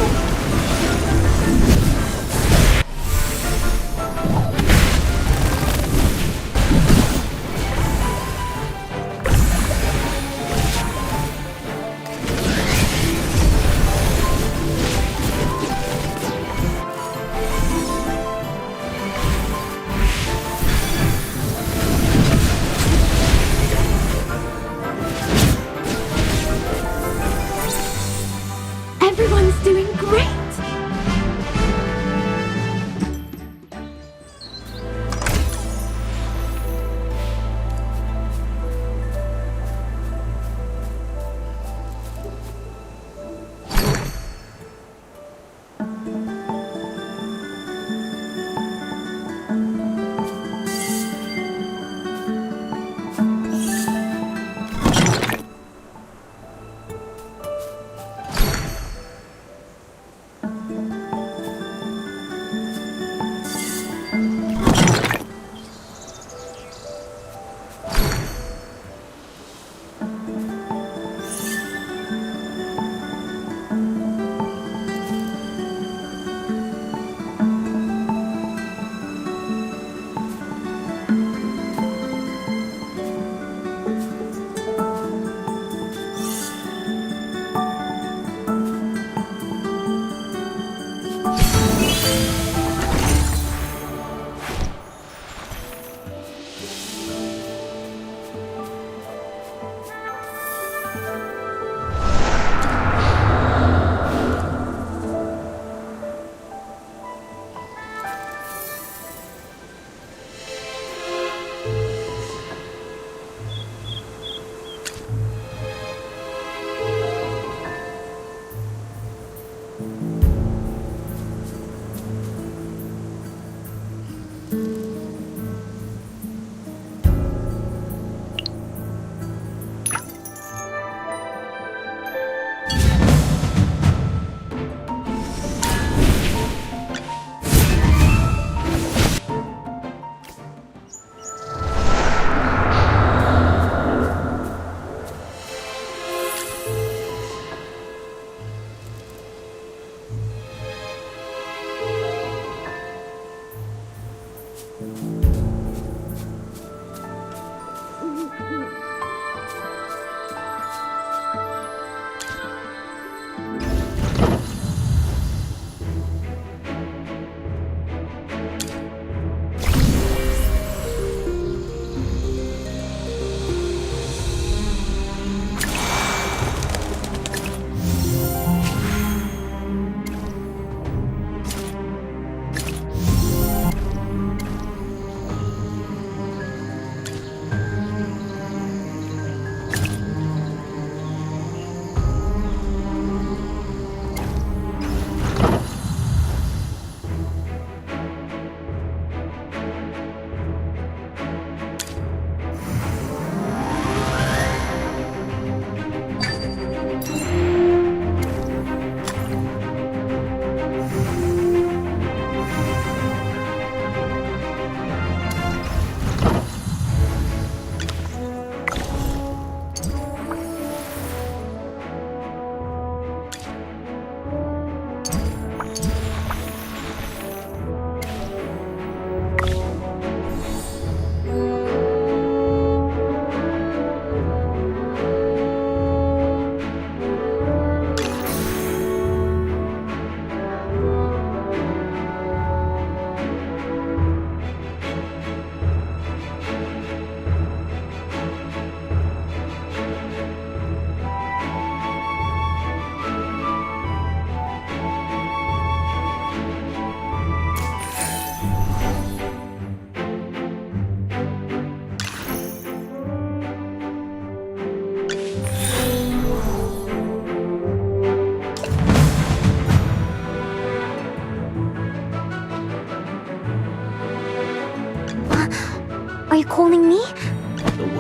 you calling me?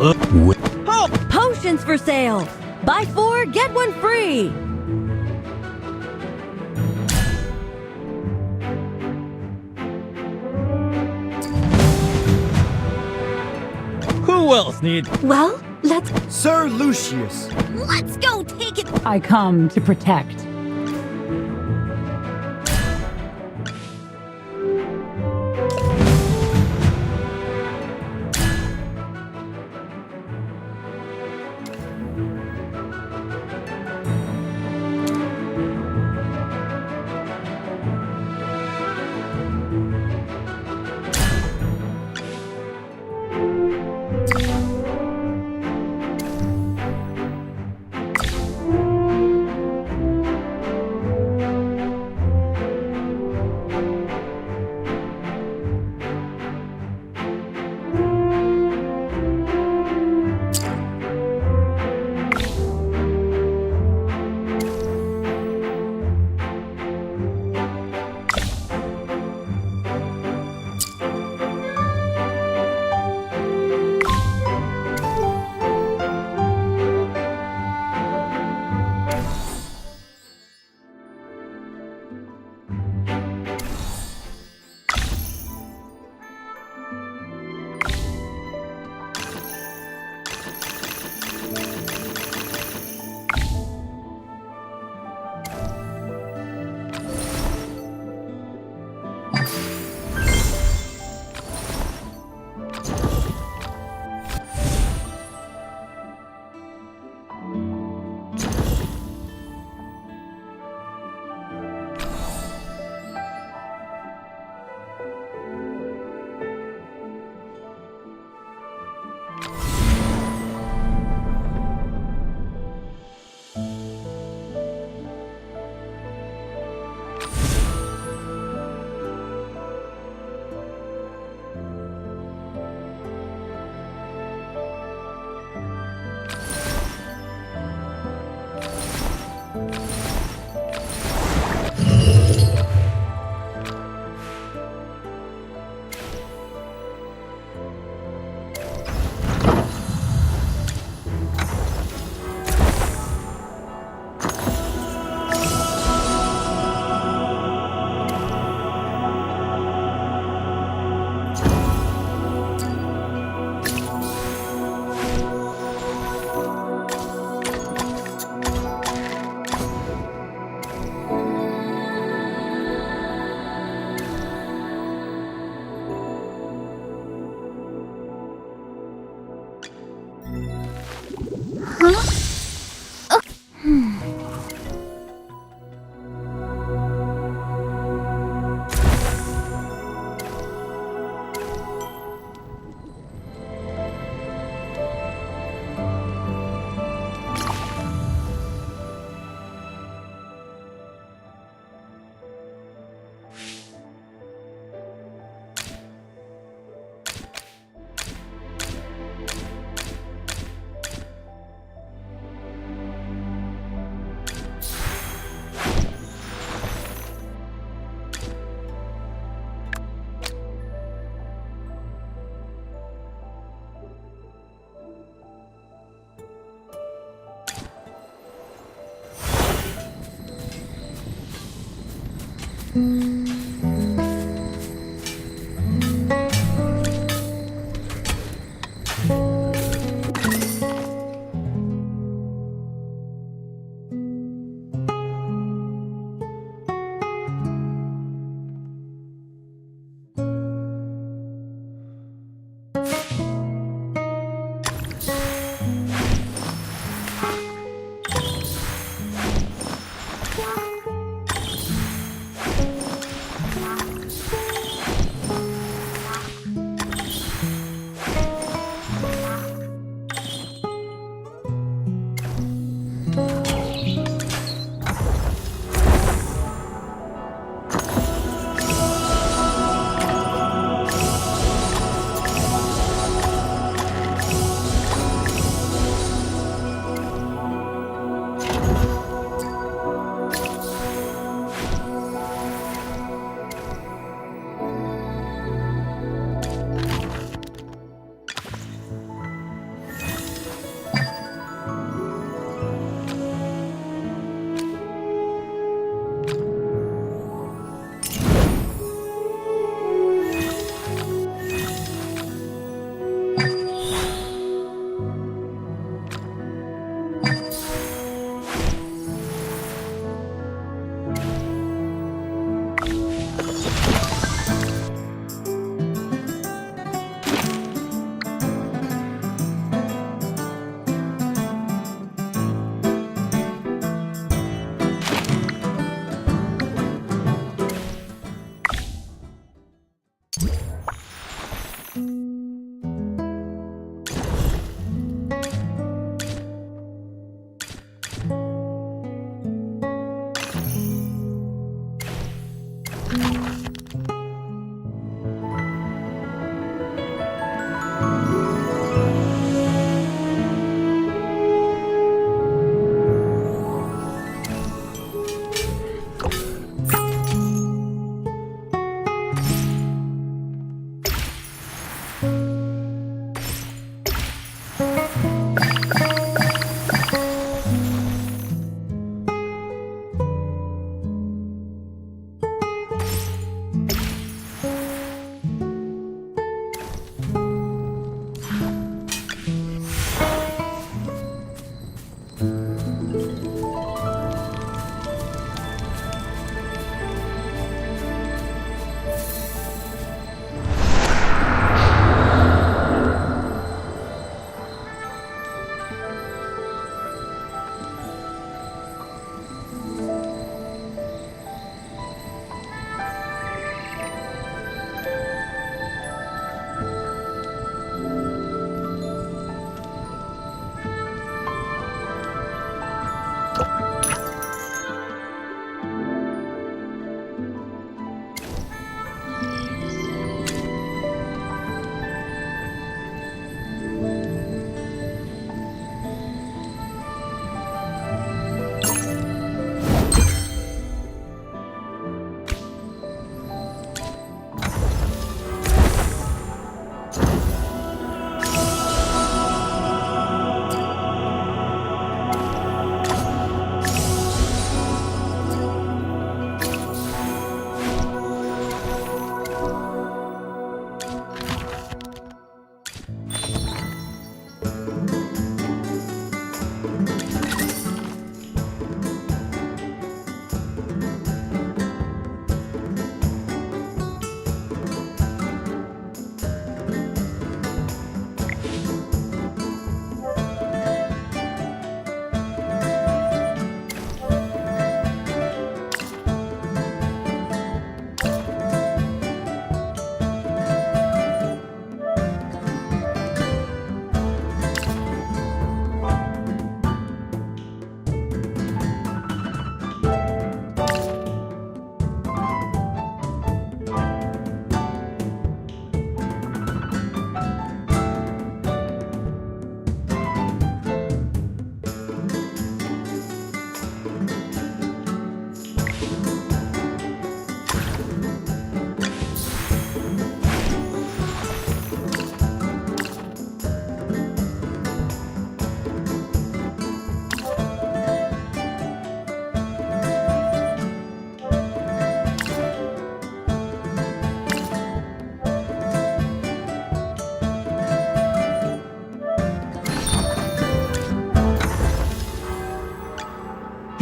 Oh, potions for sale! Buy 4, get 1 free! Who else need? Well, let's... Sir Lucius! Let's go take it! I come to protect.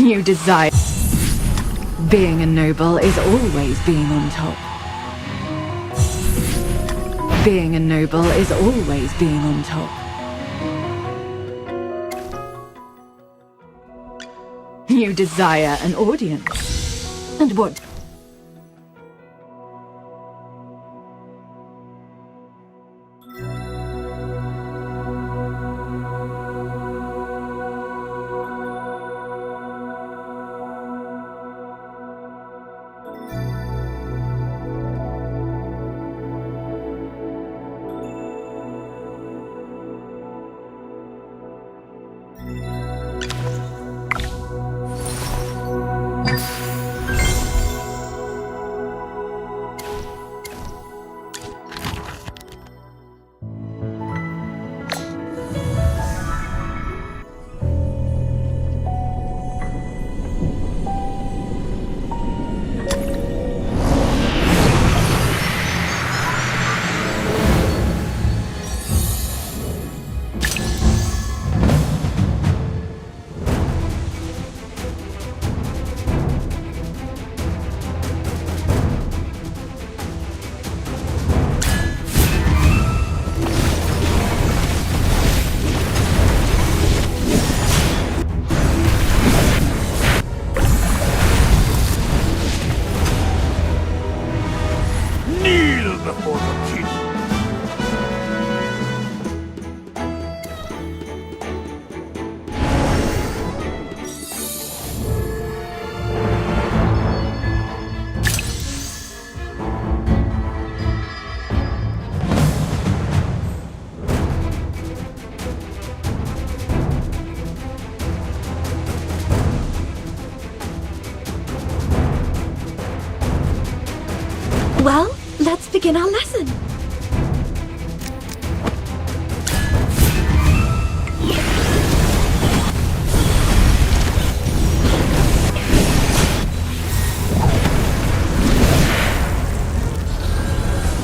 You desire. Being a noble is always being on top. Being a noble is always being on top. You desire an audience. And what? Kneel before the king. Well, let's begin our lesson.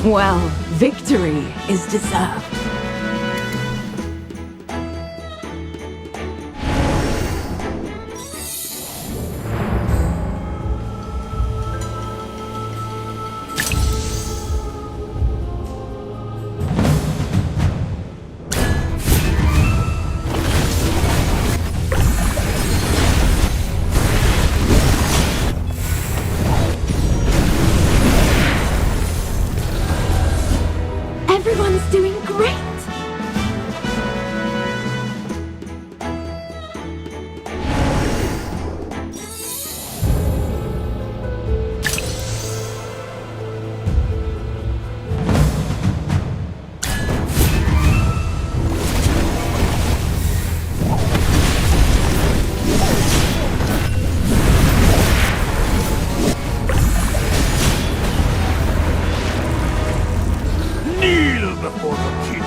Well, victory is deserved. Everyone's doing great. Kneel before the king.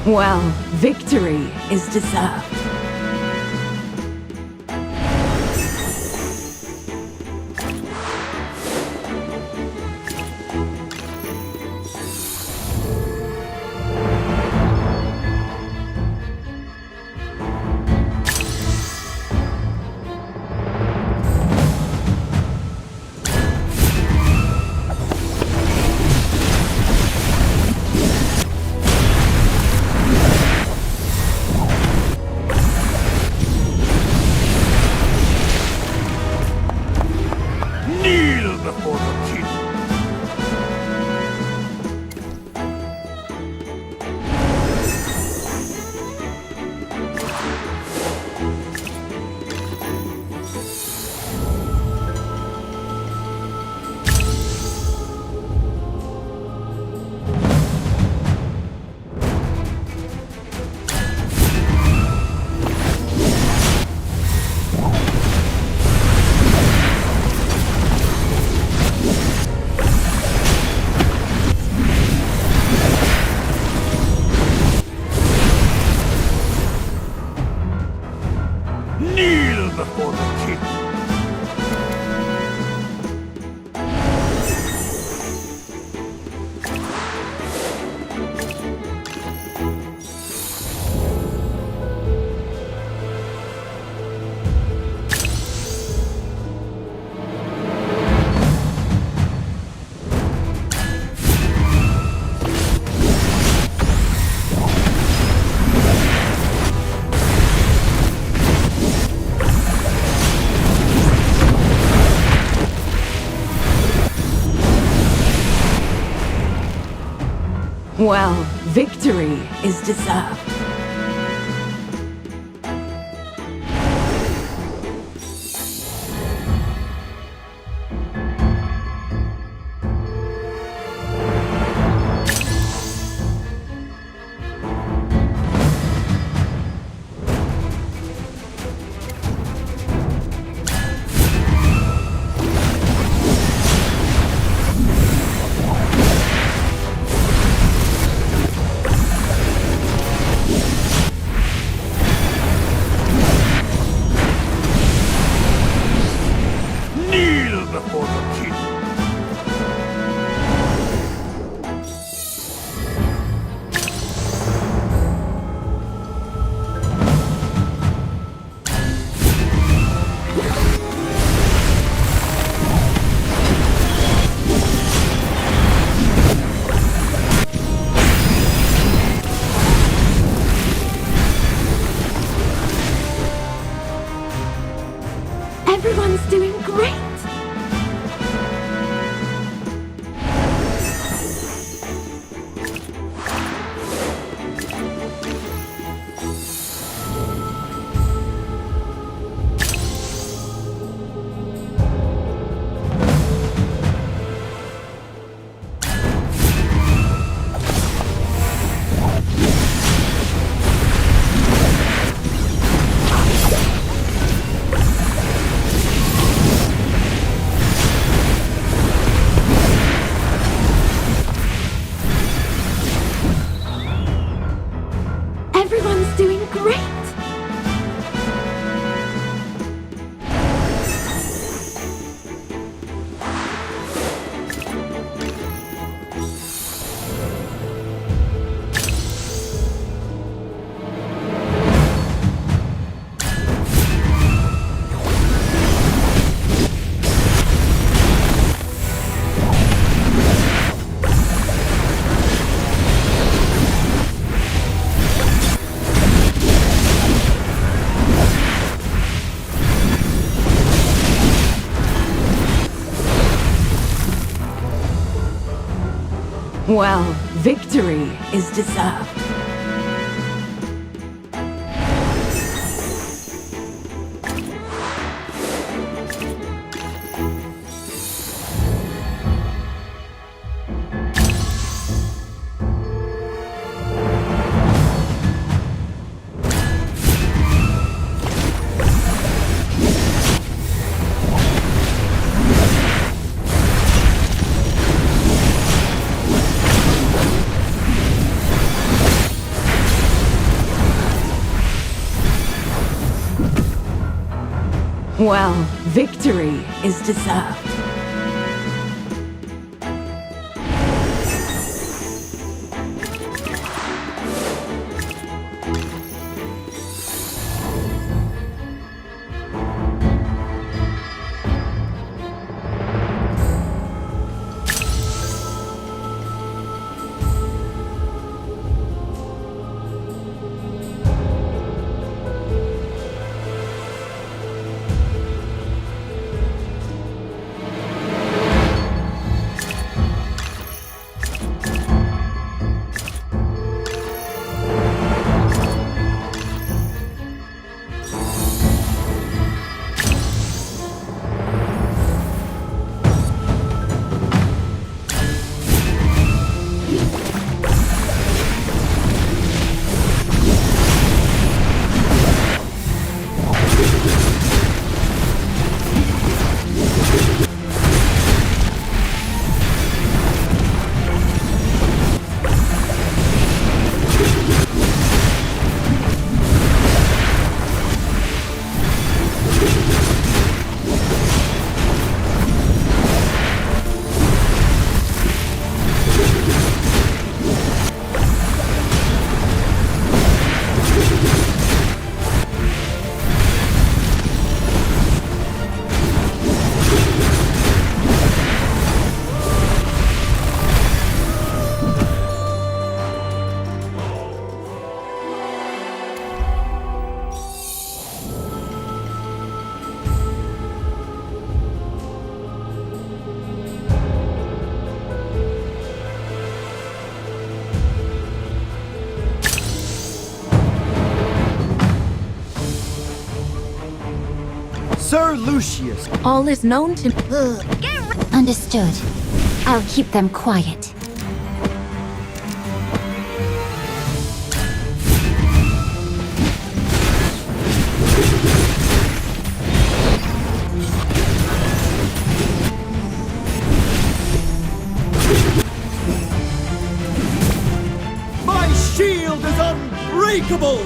Well, victory is deserved. before the king. Well, victory is deserved. Kneel before the king. Everyone's doing great! Everyone's doing great! Well, victory is deserved. Well, victory is deserved. Sir Lucius. All is known to... Understood. I'll keep them quiet. My shield is unbreakable!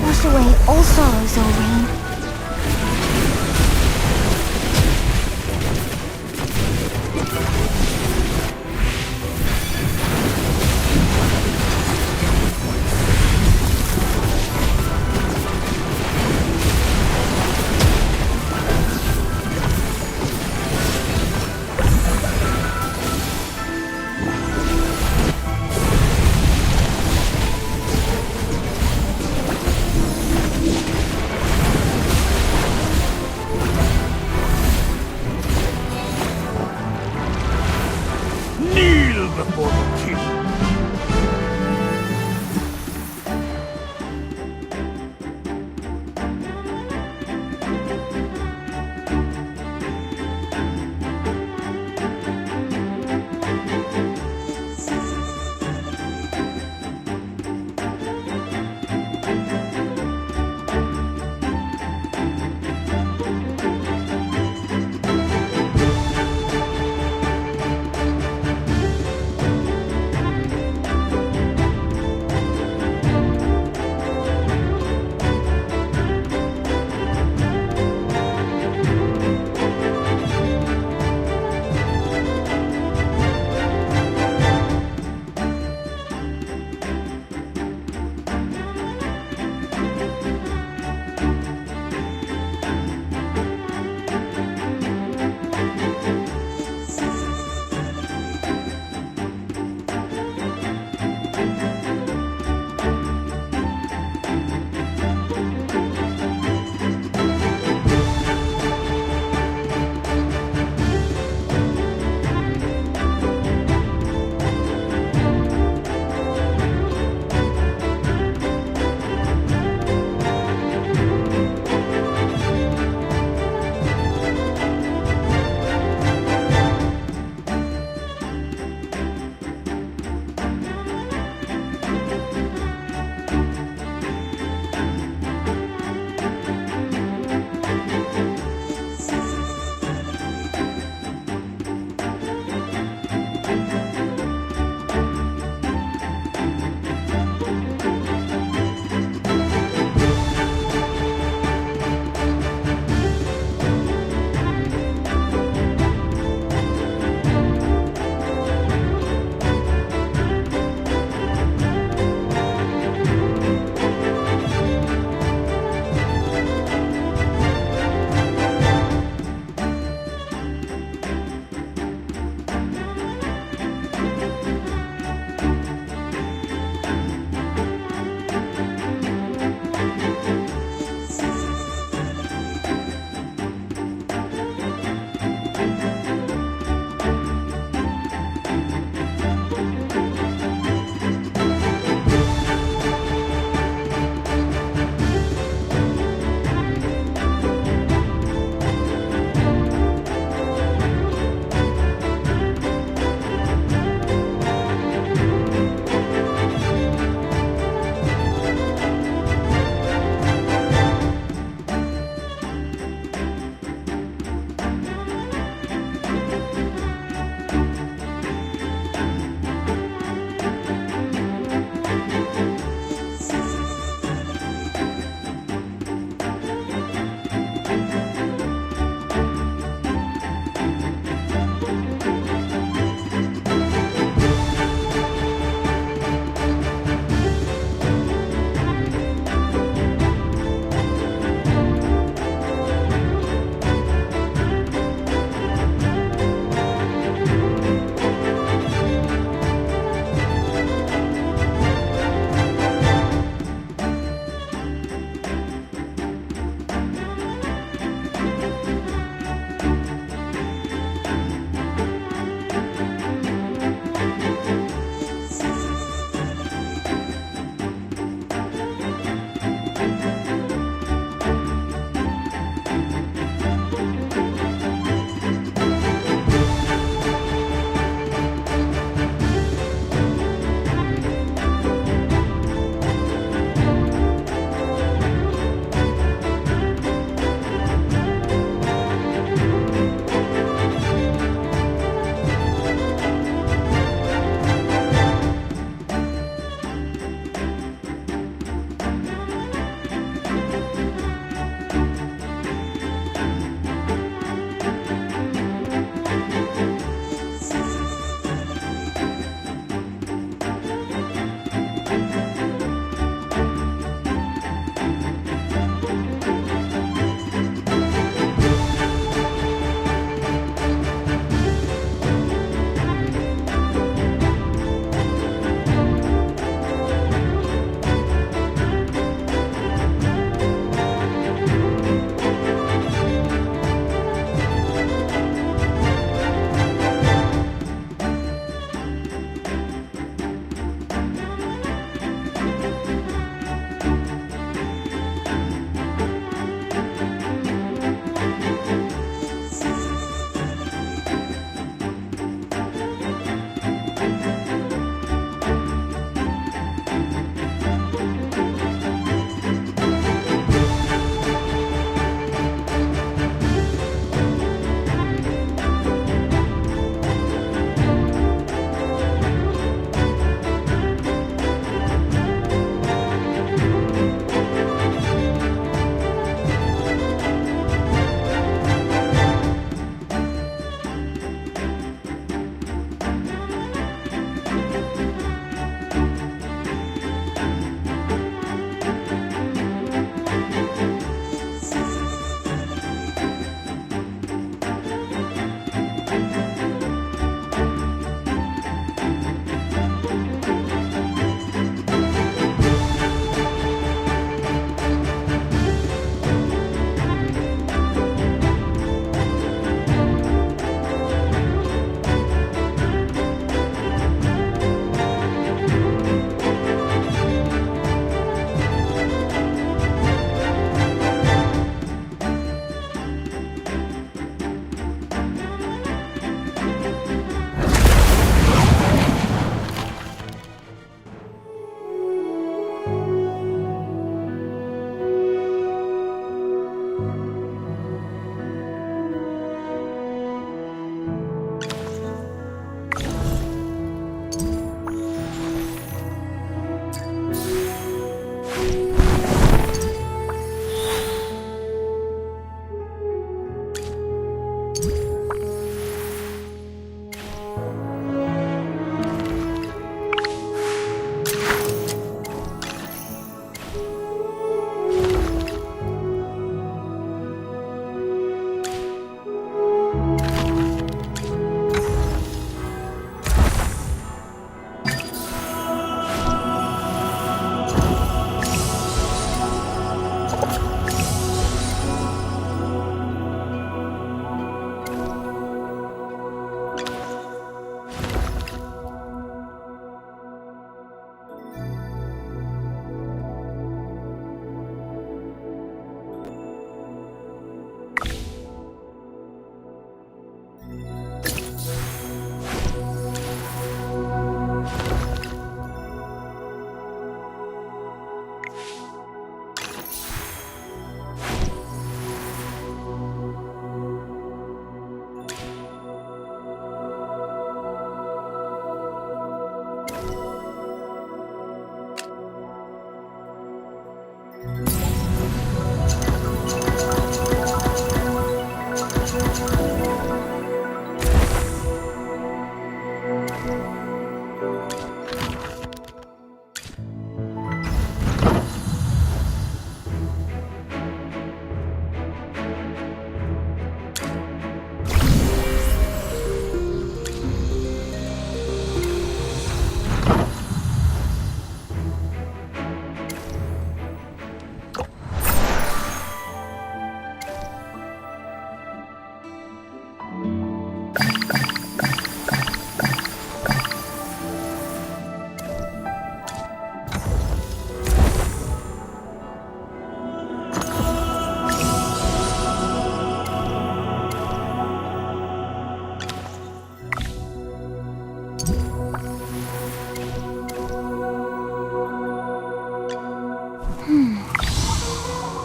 Wash away all sorrows, O rain. Kneel before the king.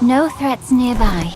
No threats nearby.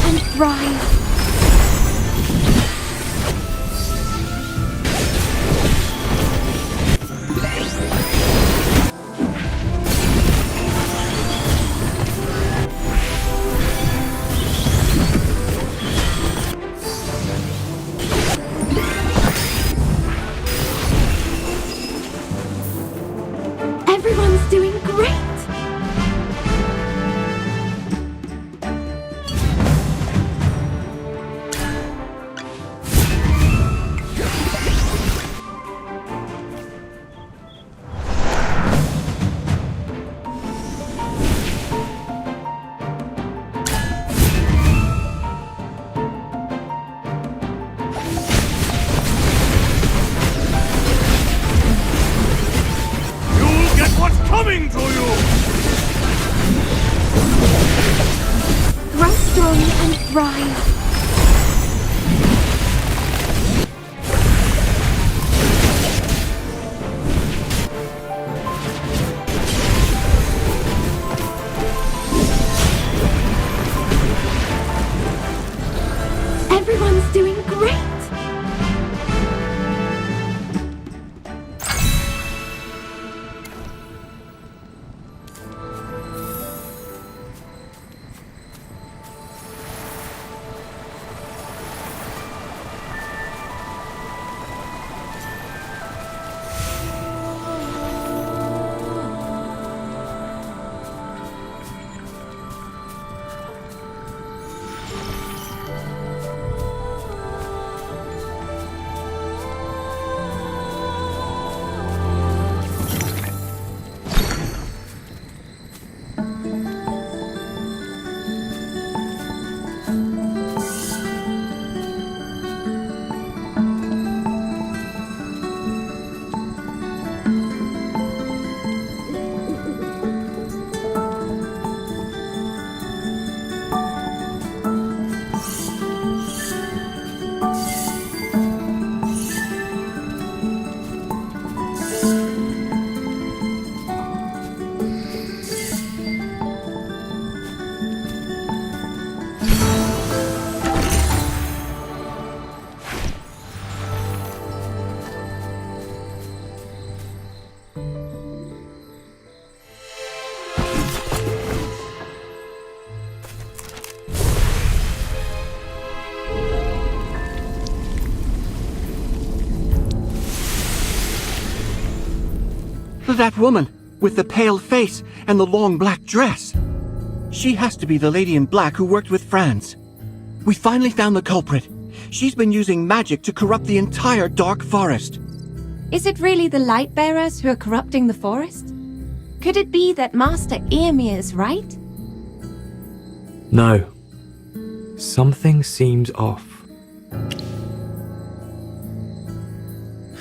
And thrive. Everyone's doing great. Coming to you! Grow strong and thrive. Everyone's doing great. That woman, with the pale face and the long black dress. She has to be the lady in black who worked with Franz. We finally found the culprit. She's been using magic to corrupt the entire Dark Forest. Is it really the Lightbearers who are corrupting the forest? Could it be that Master Eomir is right? No. Something seems off.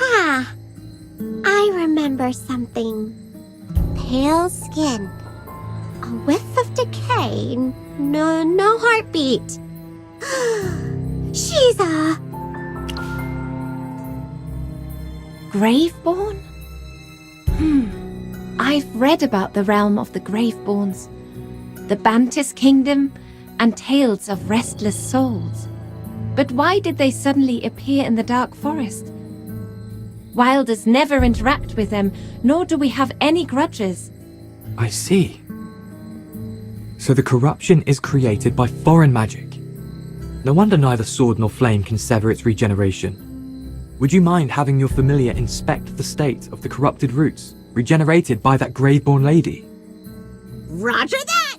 Ah, I remember something. Pale skin. A whiff of decay. No heartbeat. She's a... Graveborn? I've read about the realm of the Graveborns, the Bantis Kingdom, and tales of restless souls. But why did they suddenly appear in the Dark Forest? Wilders never interact with them, nor do we have any grudges. I see. So the corruption is created by foreign magic. No wonder neither sword nor flame can sever its regeneration. Would you mind having your familiar inspect the state of the corrupted roots, regenerated by that Graveborn lady? Roger that!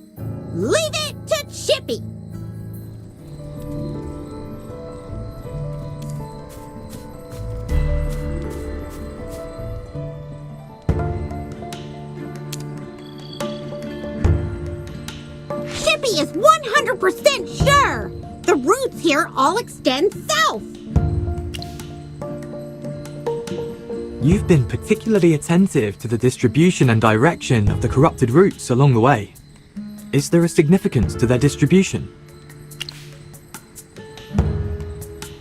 Leave it to Chippy! Chippy is 100% sure! The roots here all extend south! You've been particularly attentive to the distribution and direction of the corrupted roots along the way. Is there a significance to their distribution?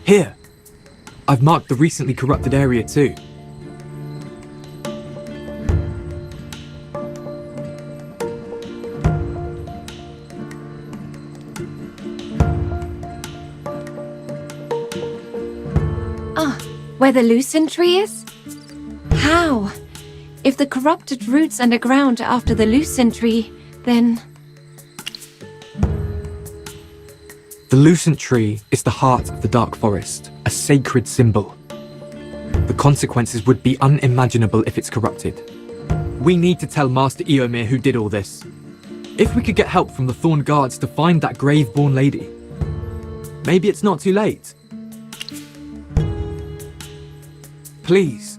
Here, I've marked the recently corrupted area too. Where the Lucent tree is? How? If the corrupted roots underground are after the Lucent tree, then... The Lucent tree is the heart of the Dark Forest, a sacred symbol. The consequences would be unimaginable if it's corrupted. We need to tell Master Eomir who did all this. If we could get help from the Thorn Guards to find that Graveborn lady. Maybe it's not too late. Please.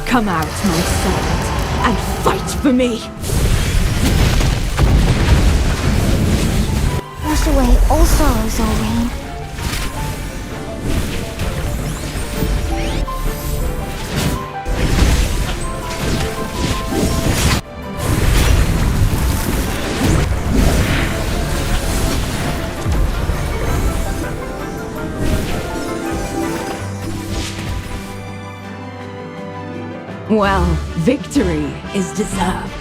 Come out, my servant, and fight for me! Wash away all sorrows, Olraine. Well, victory is deserved.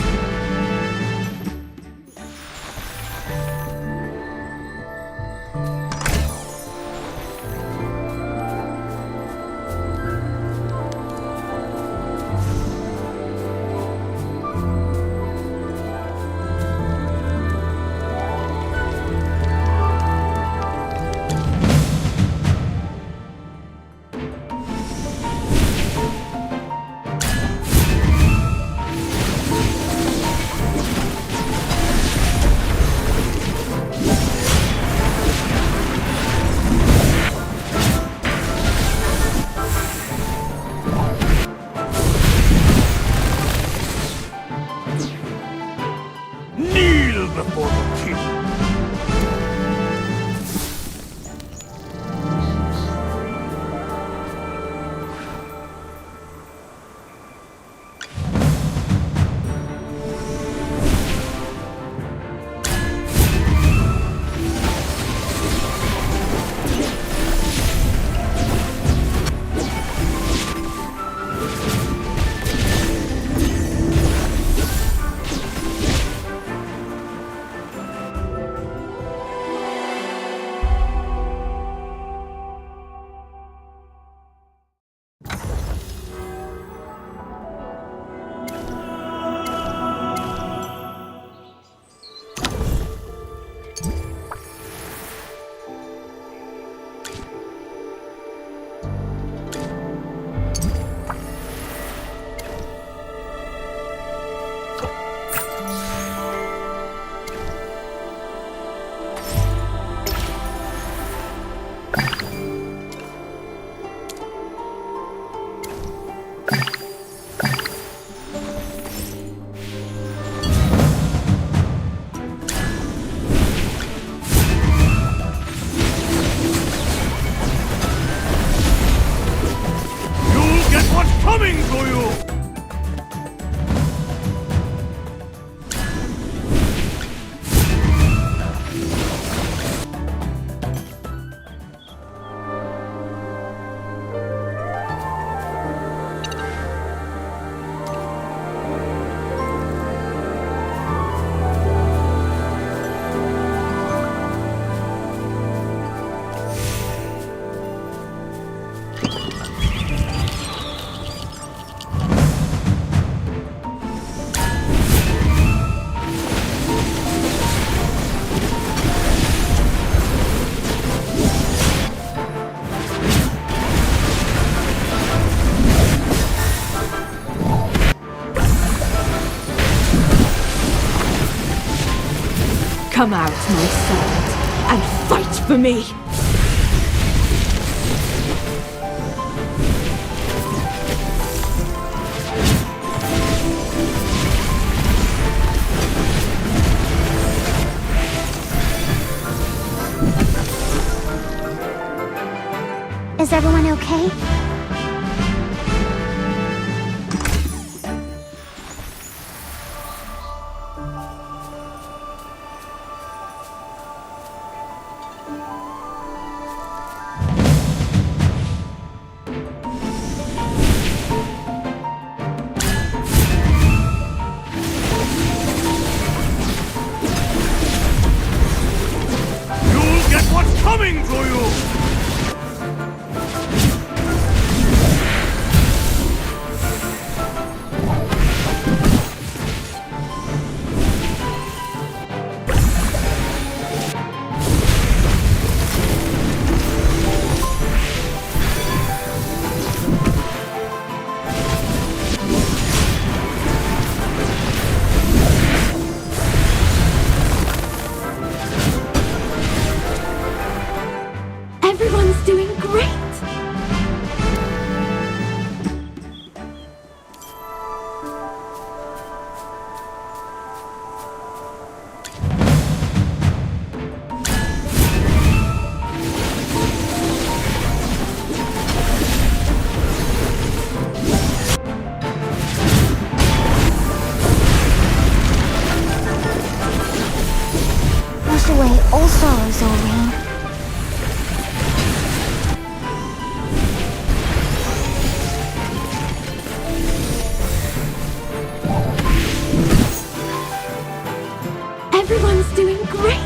Come out, my servant, and fight for me! Is everyone okay? You'll get what's coming to you! Everyone's doing great! Wash away all sorrows, O rain. Everyone's doing great!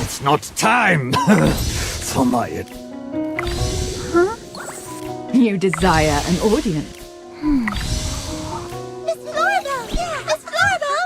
It's not time for my... Huh? You desire an audience. Miss Florida! Yeah, Miss Florida!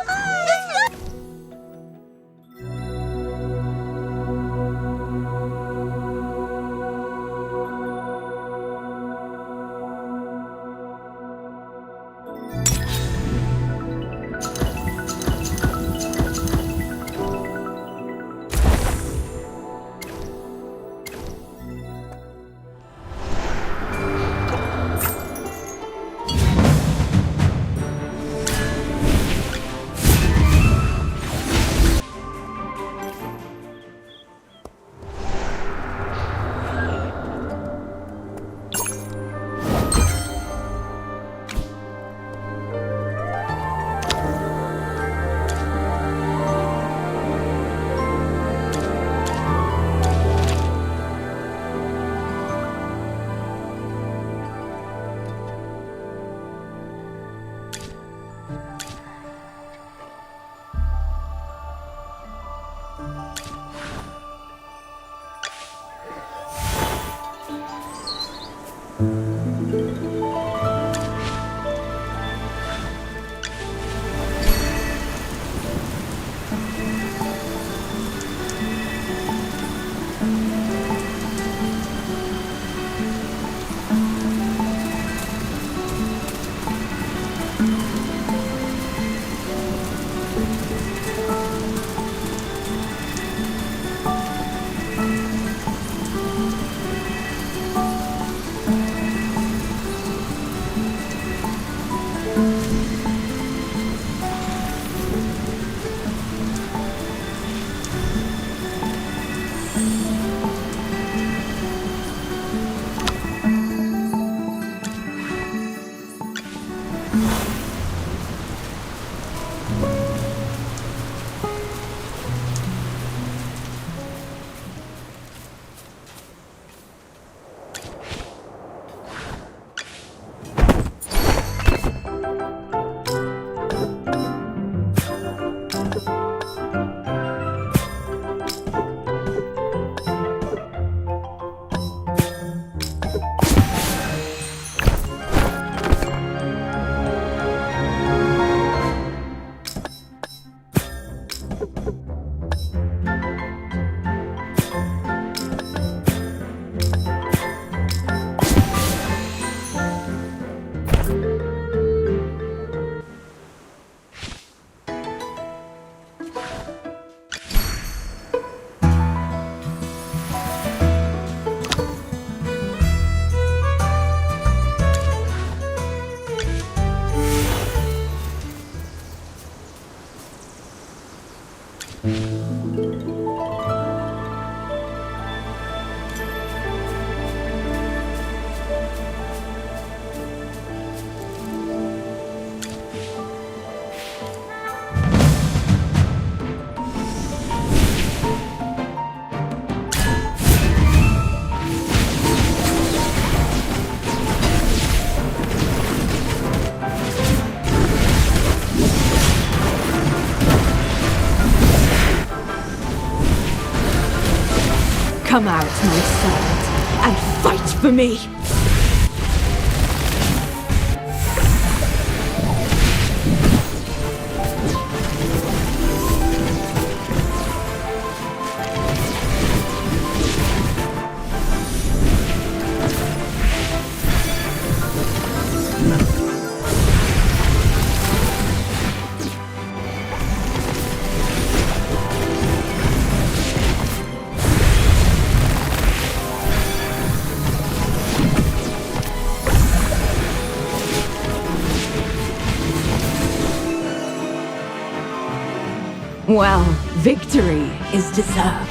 Come out, my servant, and fight for me! Well, victory is deserved.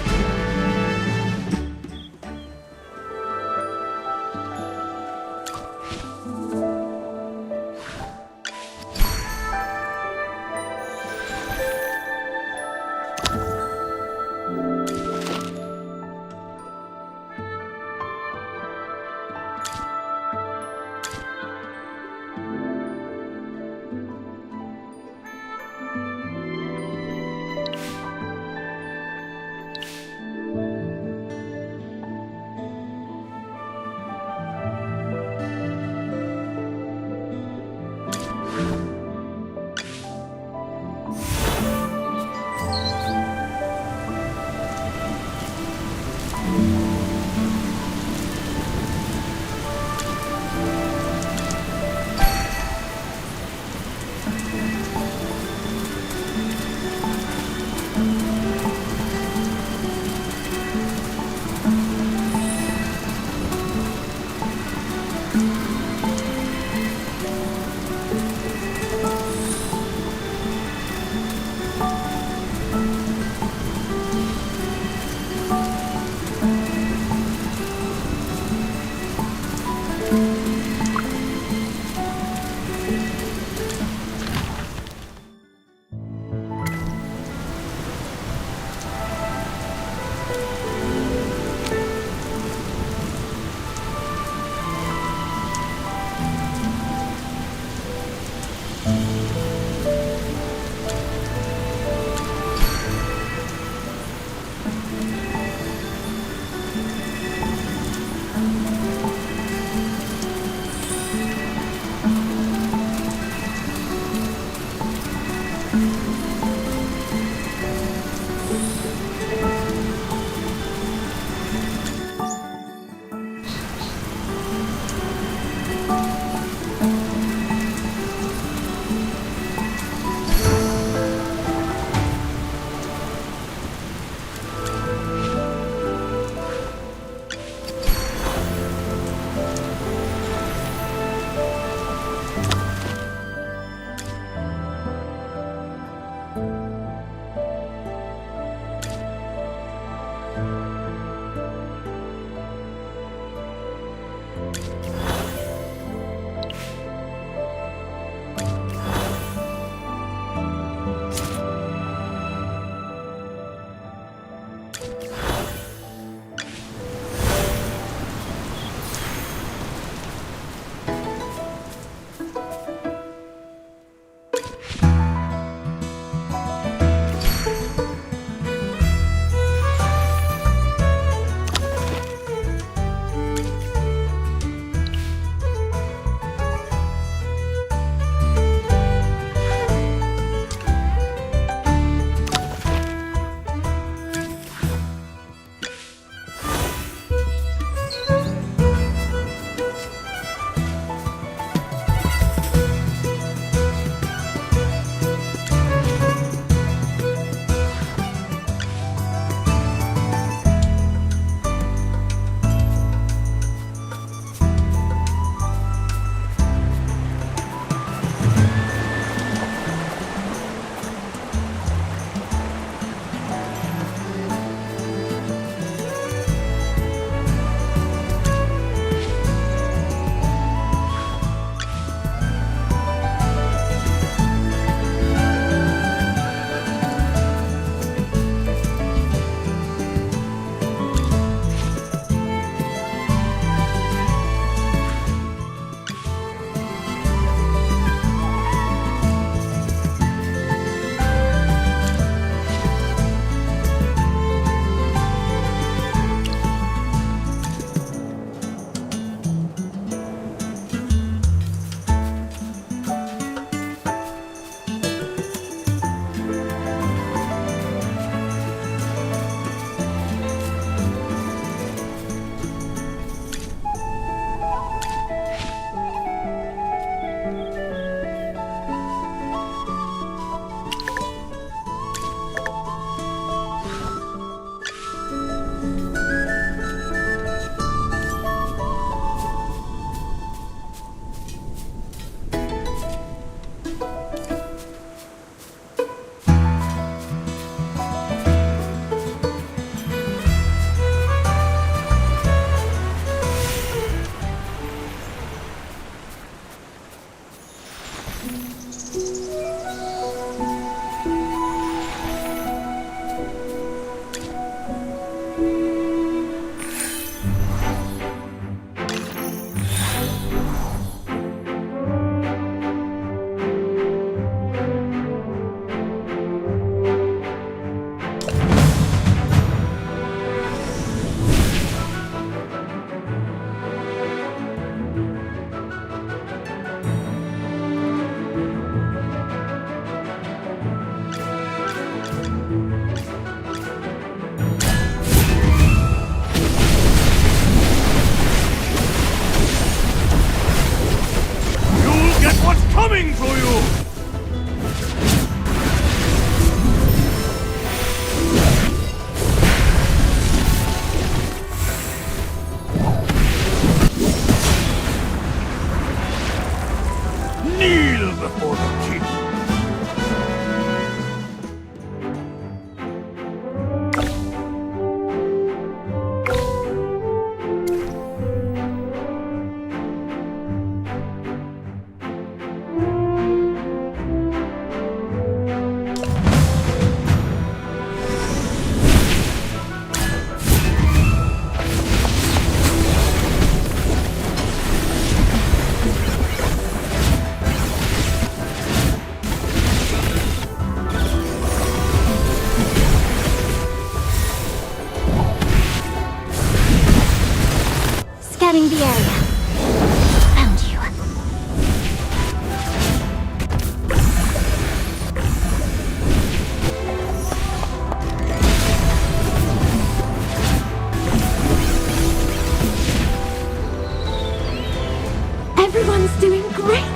coming for you! Kneel before the king! Scanning the area. Found you. Everyone's doing great!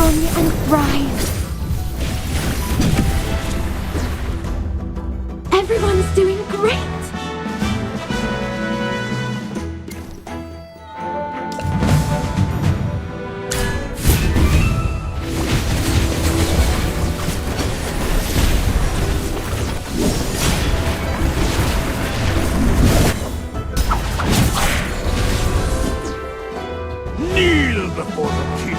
young and thrive. Everyone's doing great. Kneel before the king.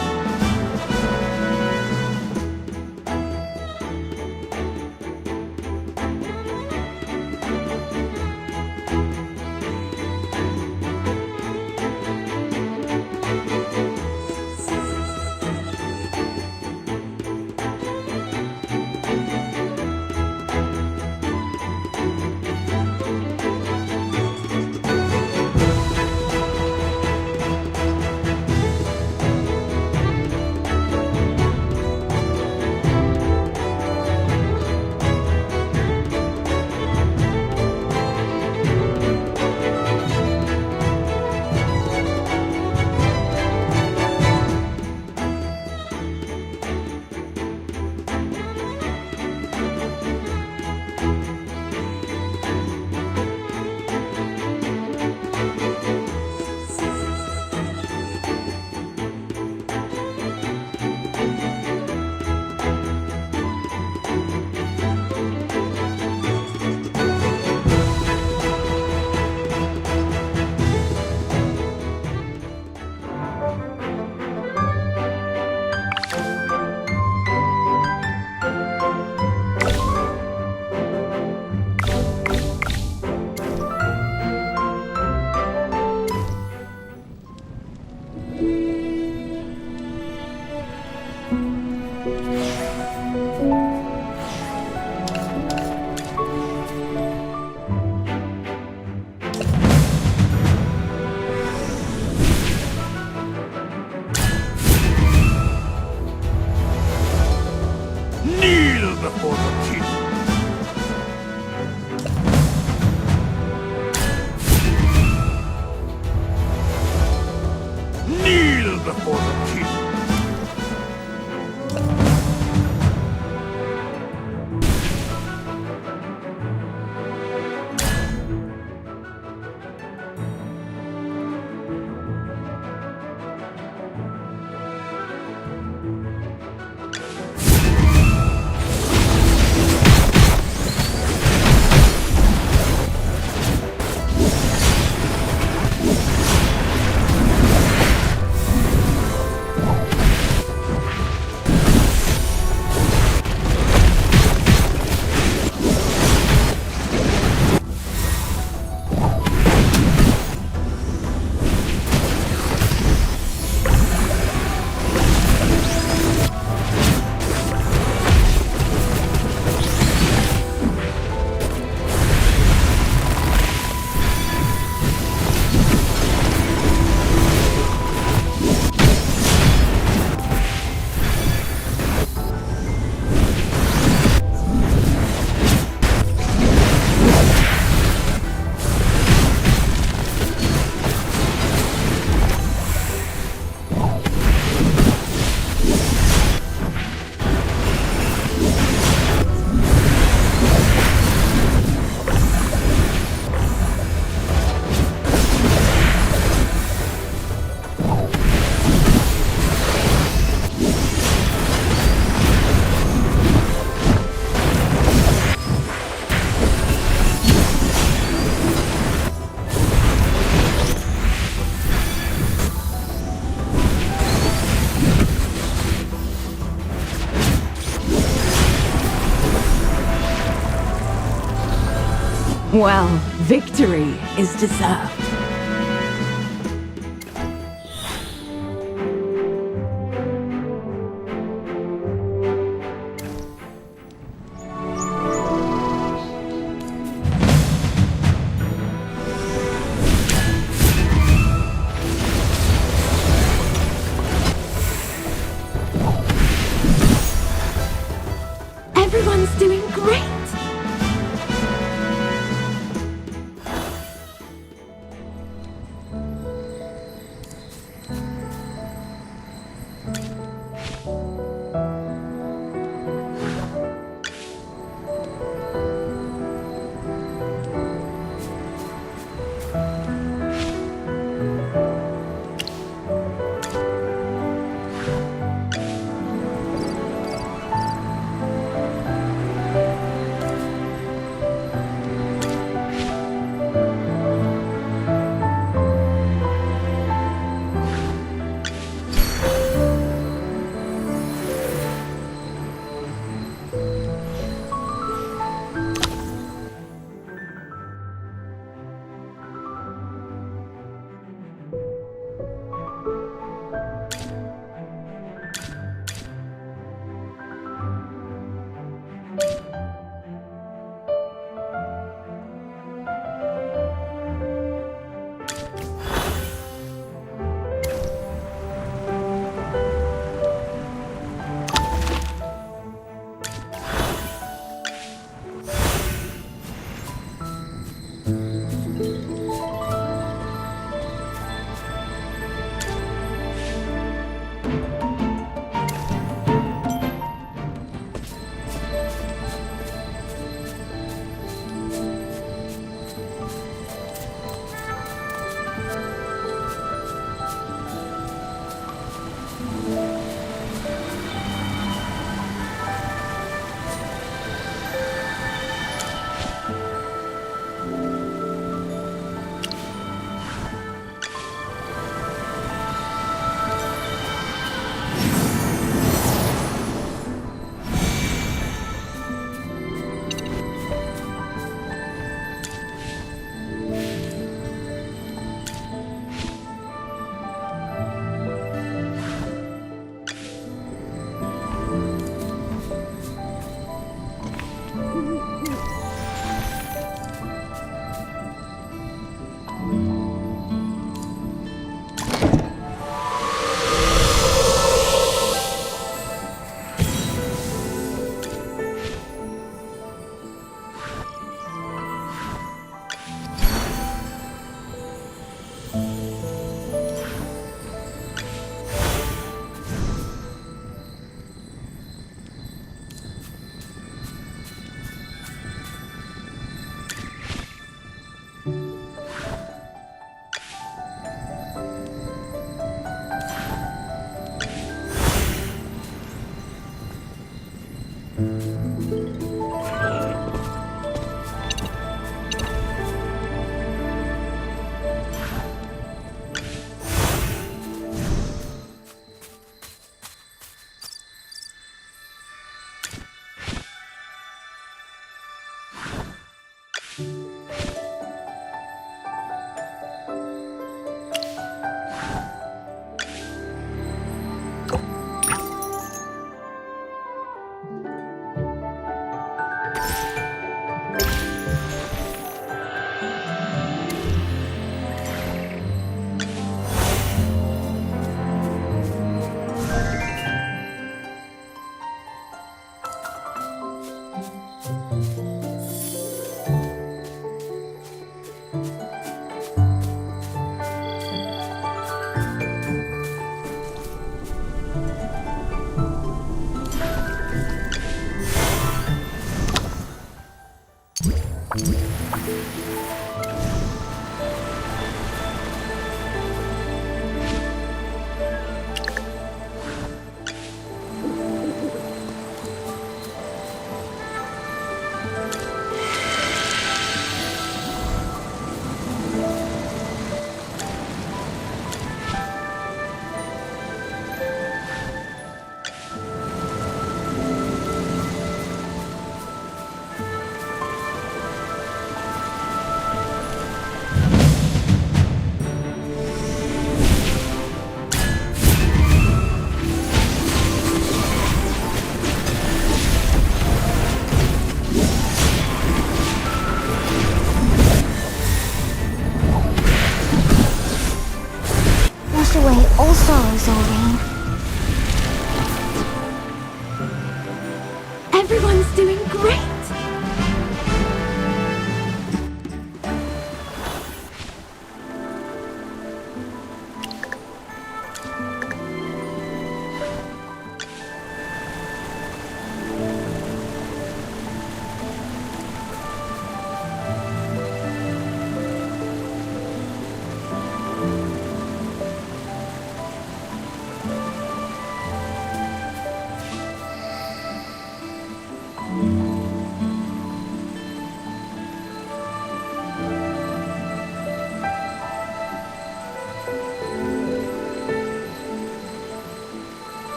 Kneel before the king. Kneel before the king. Well, victory is deserved. Everyone's doing great.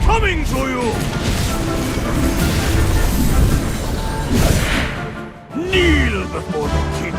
coming to you! Kneel before the king!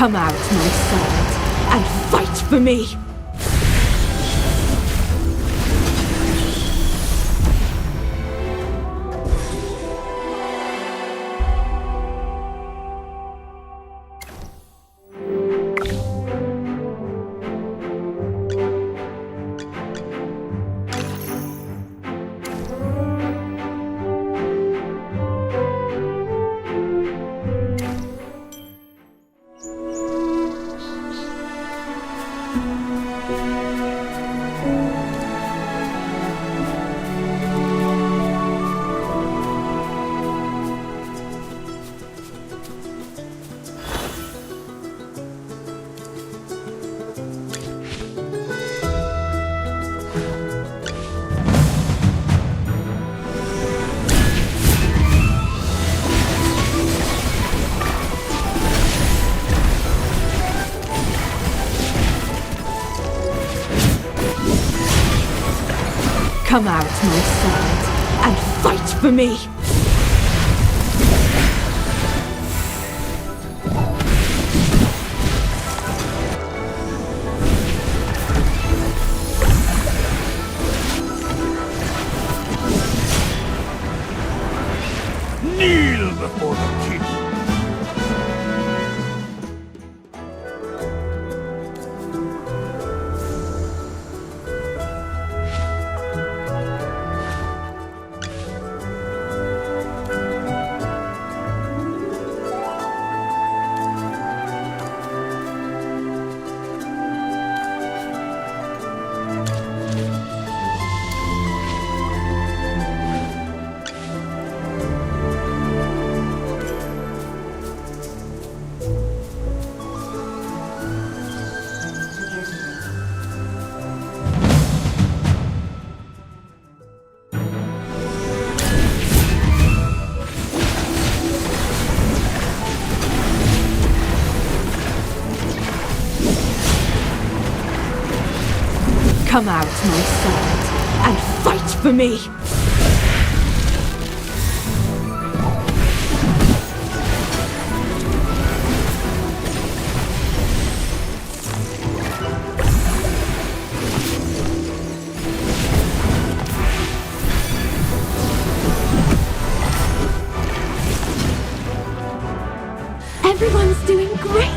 Come out, my servant, and fight for me! Come out, my servant, and fight for me! Kneel before the king! Come out, my servant, and fight for me! Everyone's doing great!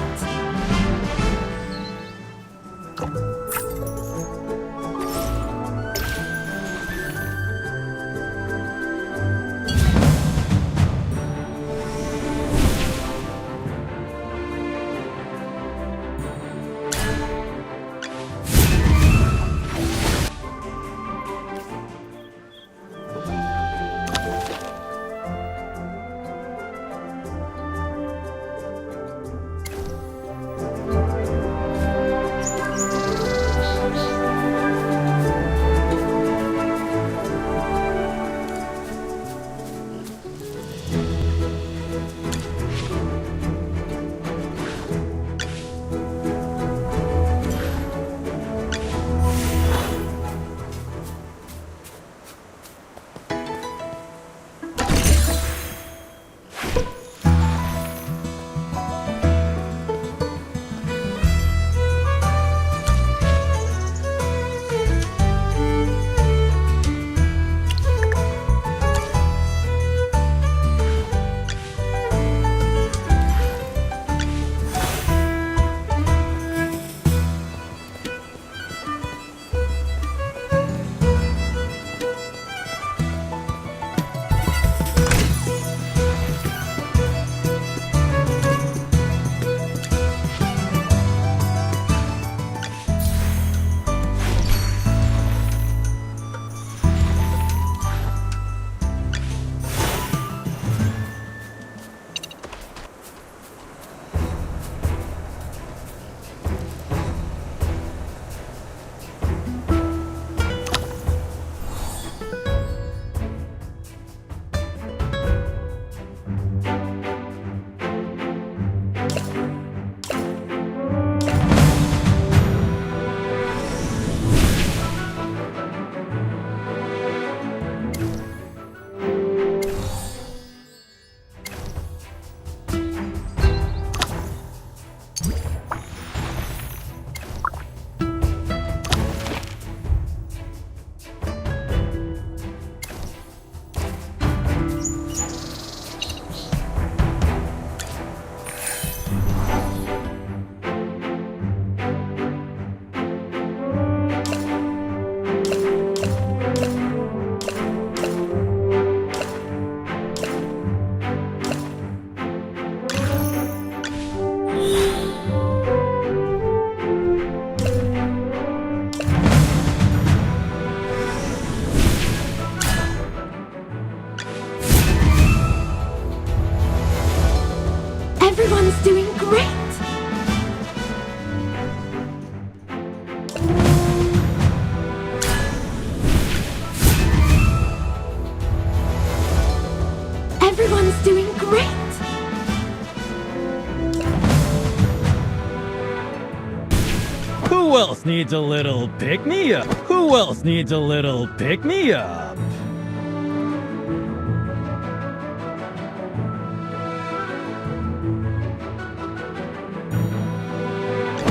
Who else needs a little pick-me-up? Who else needs a little pick-me-up?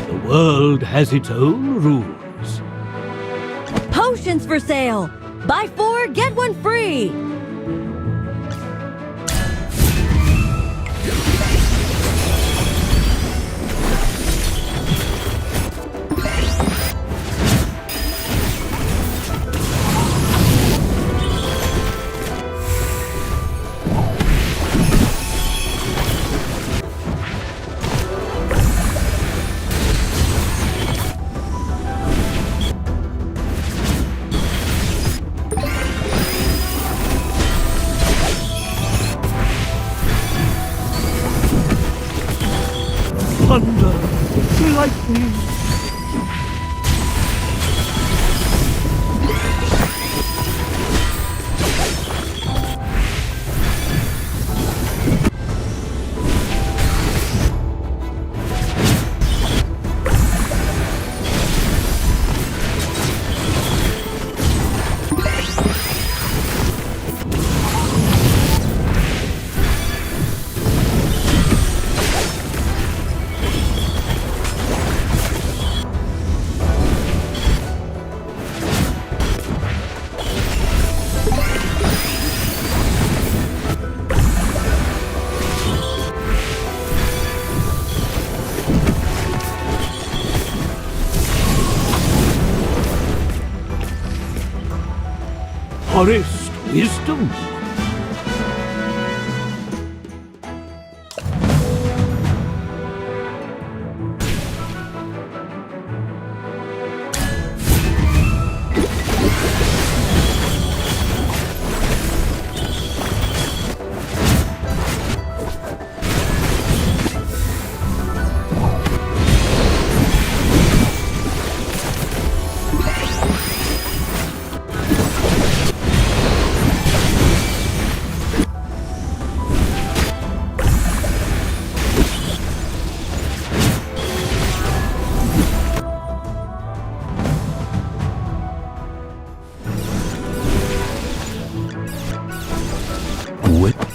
The world has its own rules. Potions for sale! Buy 4, get 1 free! Thunder, lightning. Forest wisdom.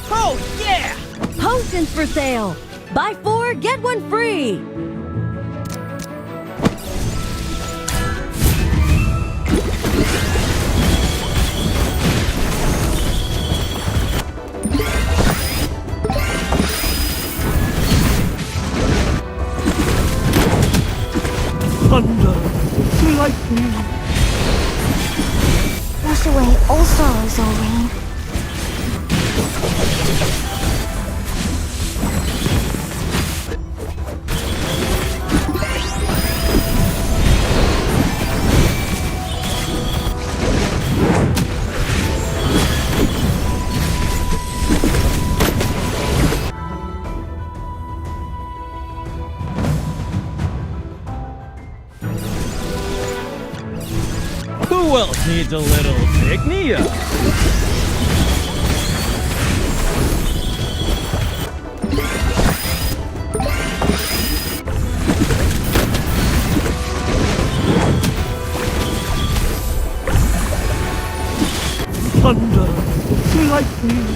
Oh, yeah! Potions for sale! Buy 4, get 1 free! Thunder, lightning. Wash away all sorrows, O rain. Who else needs a little pick-me-up? Thunder, lightning.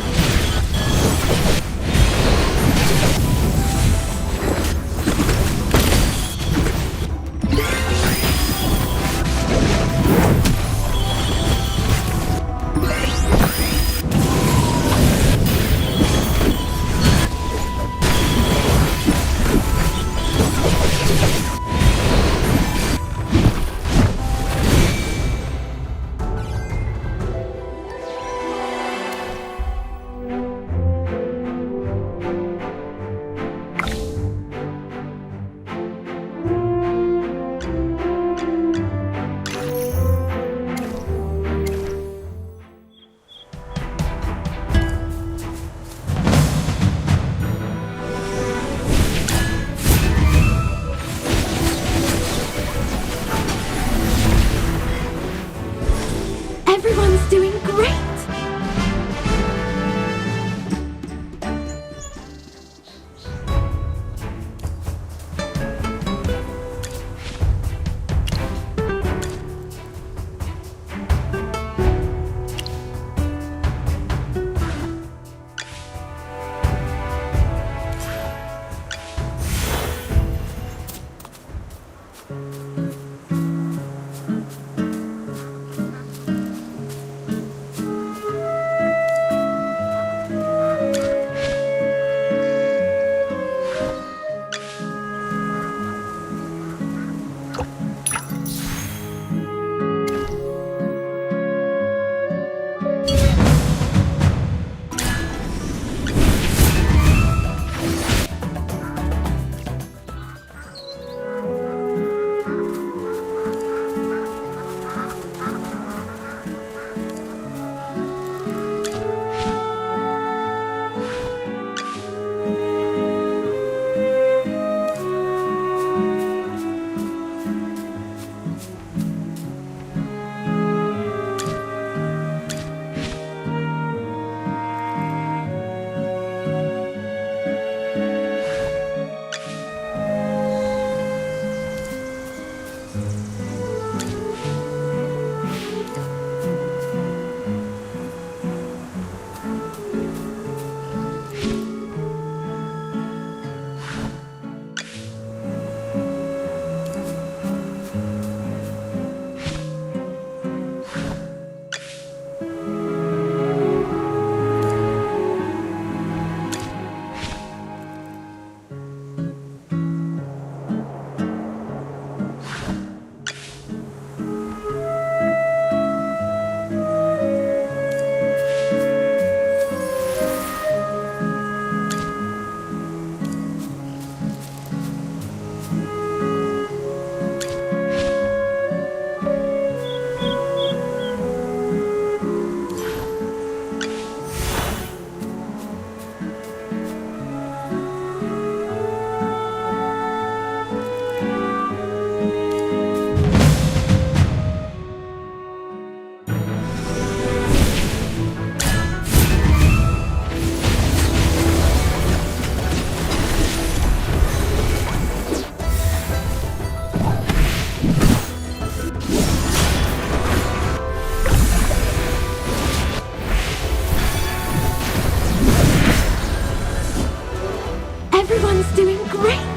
Everyone's doing great!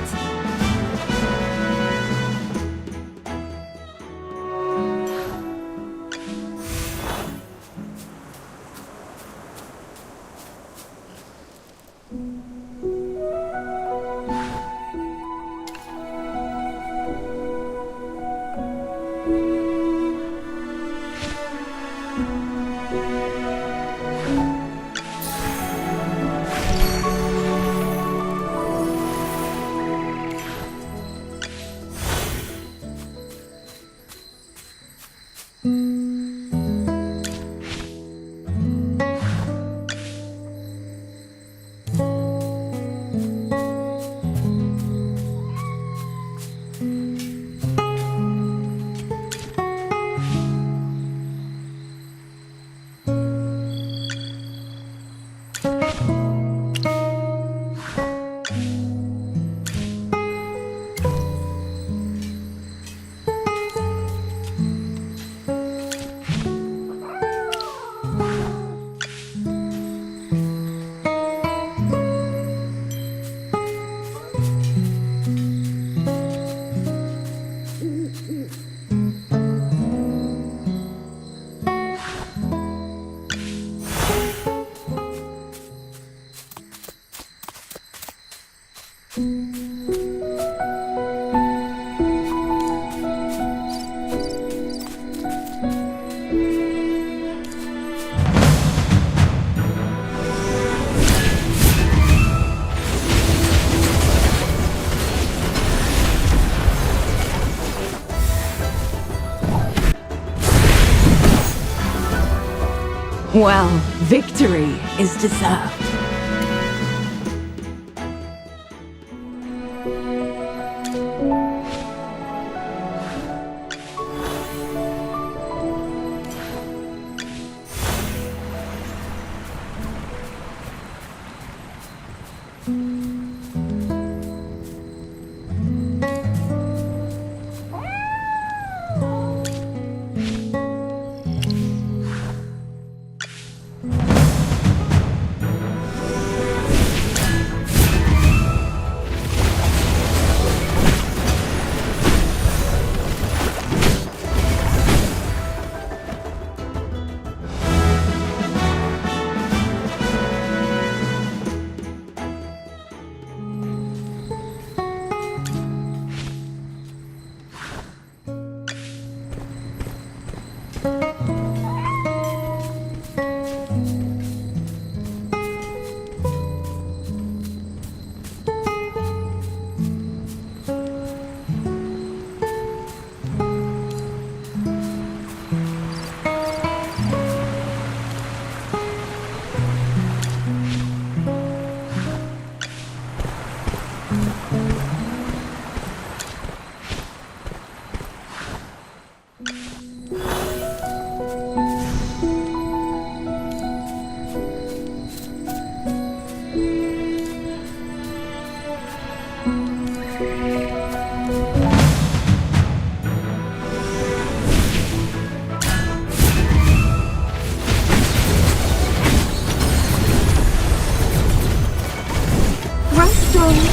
Well, victory is deserved.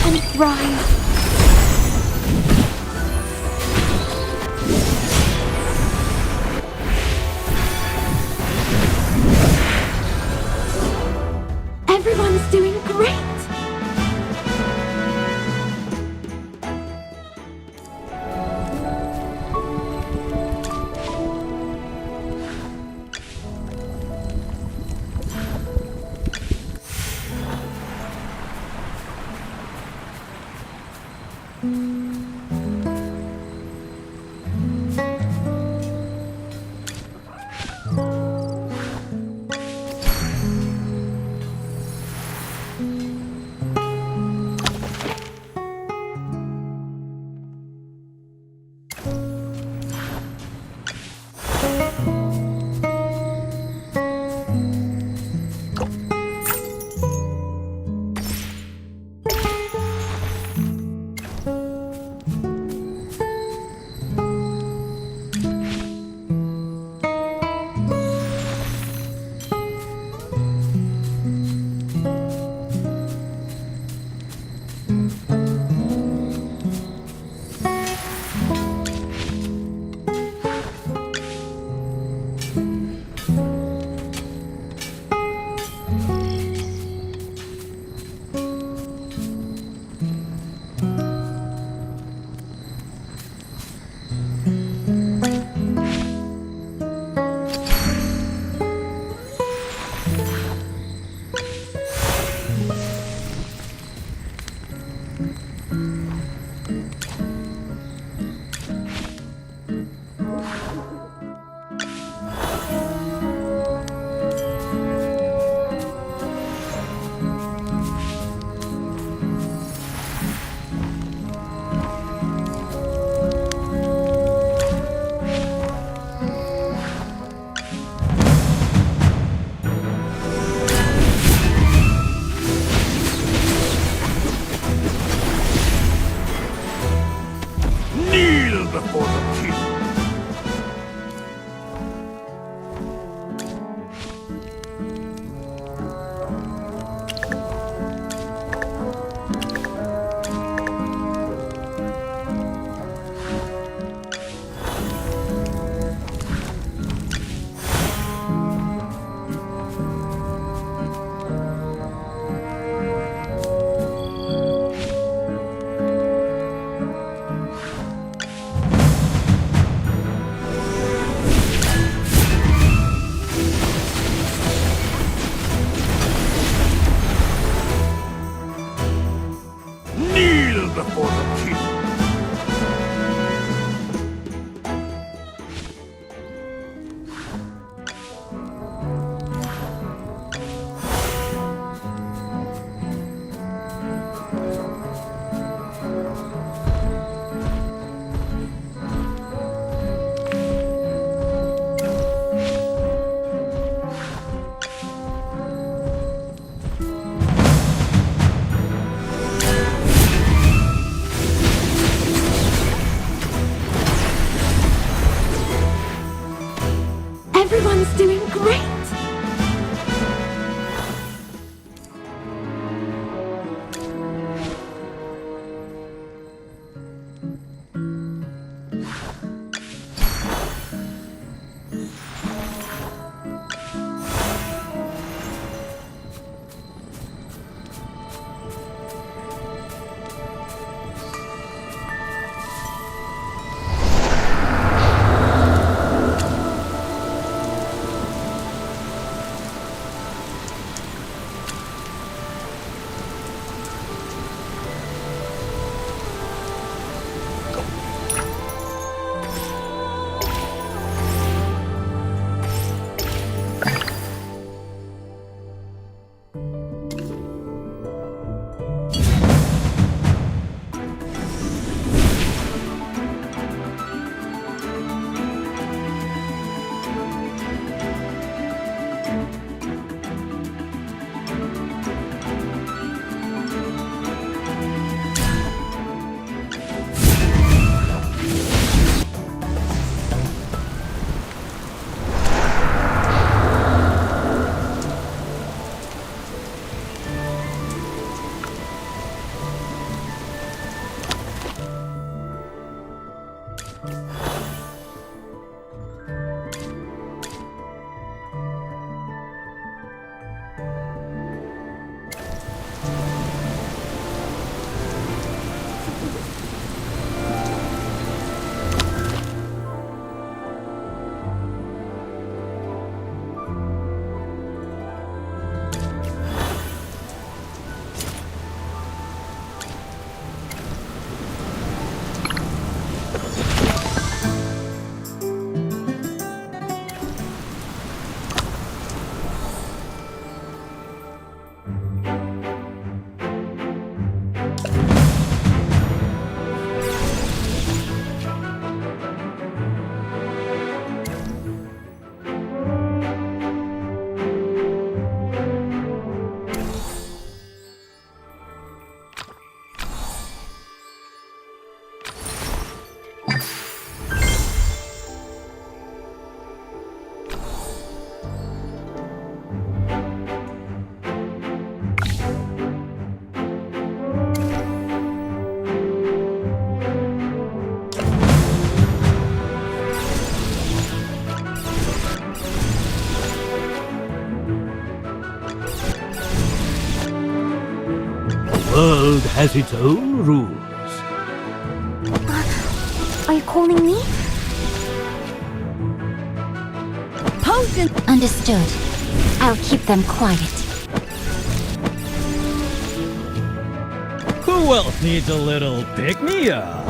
And thrive. Everyone's doing great! before the king. Kneel before the king. Everyone's doing great! world has its own rules. Are you calling me? Potion! Understood. I'll keep them quiet. Who else needs a little pick-me-up?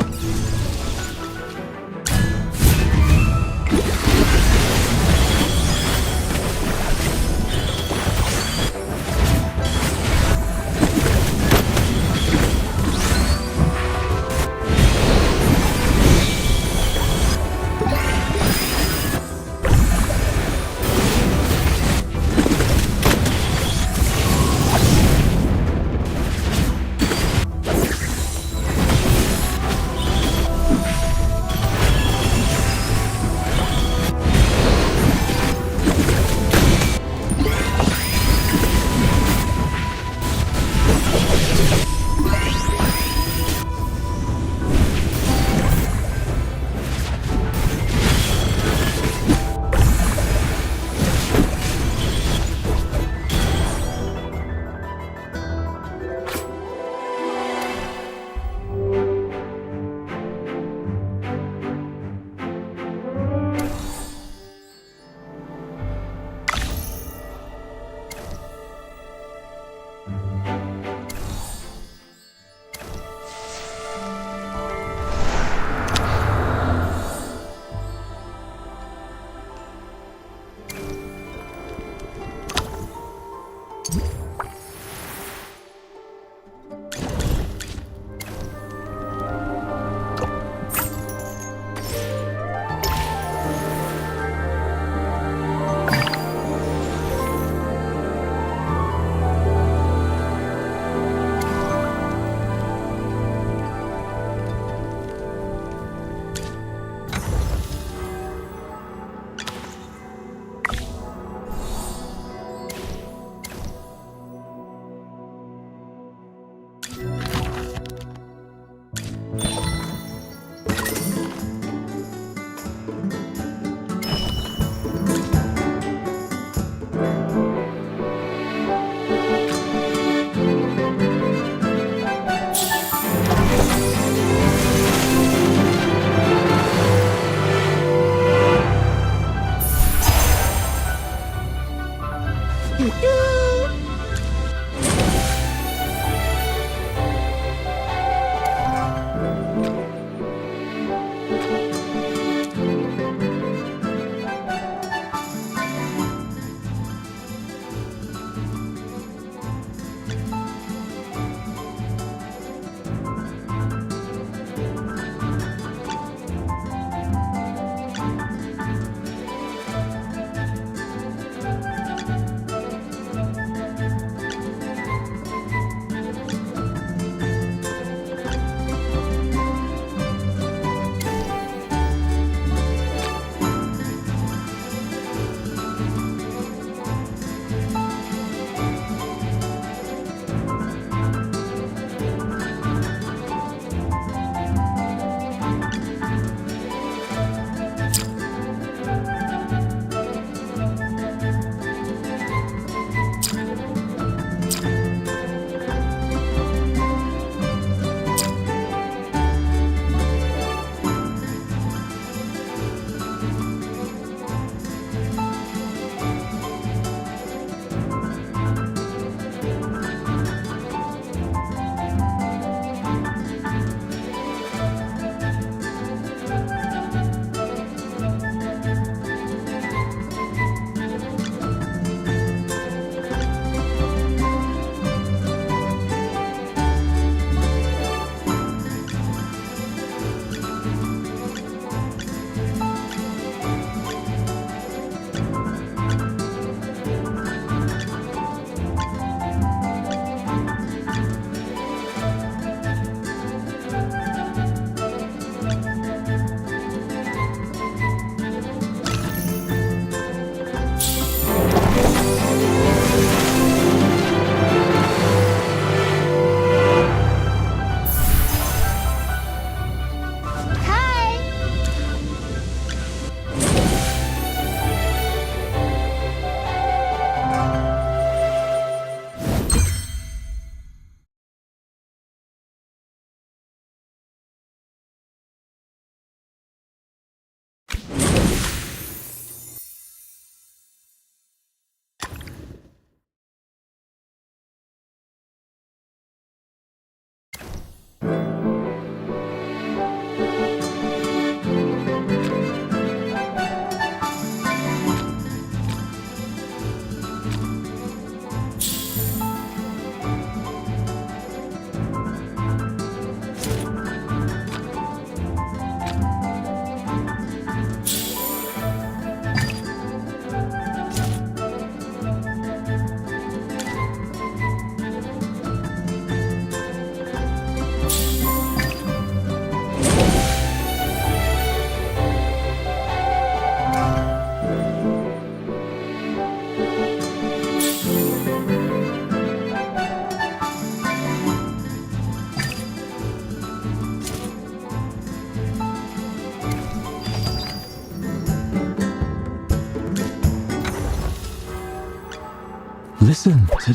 Listen to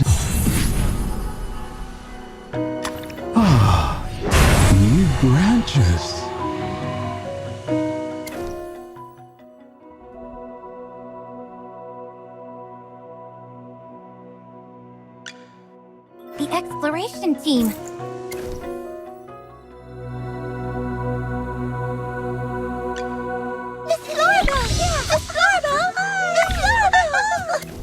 new branches. The exploration team. Miss Florida! Yeah, Miss Florida! Miss Florida!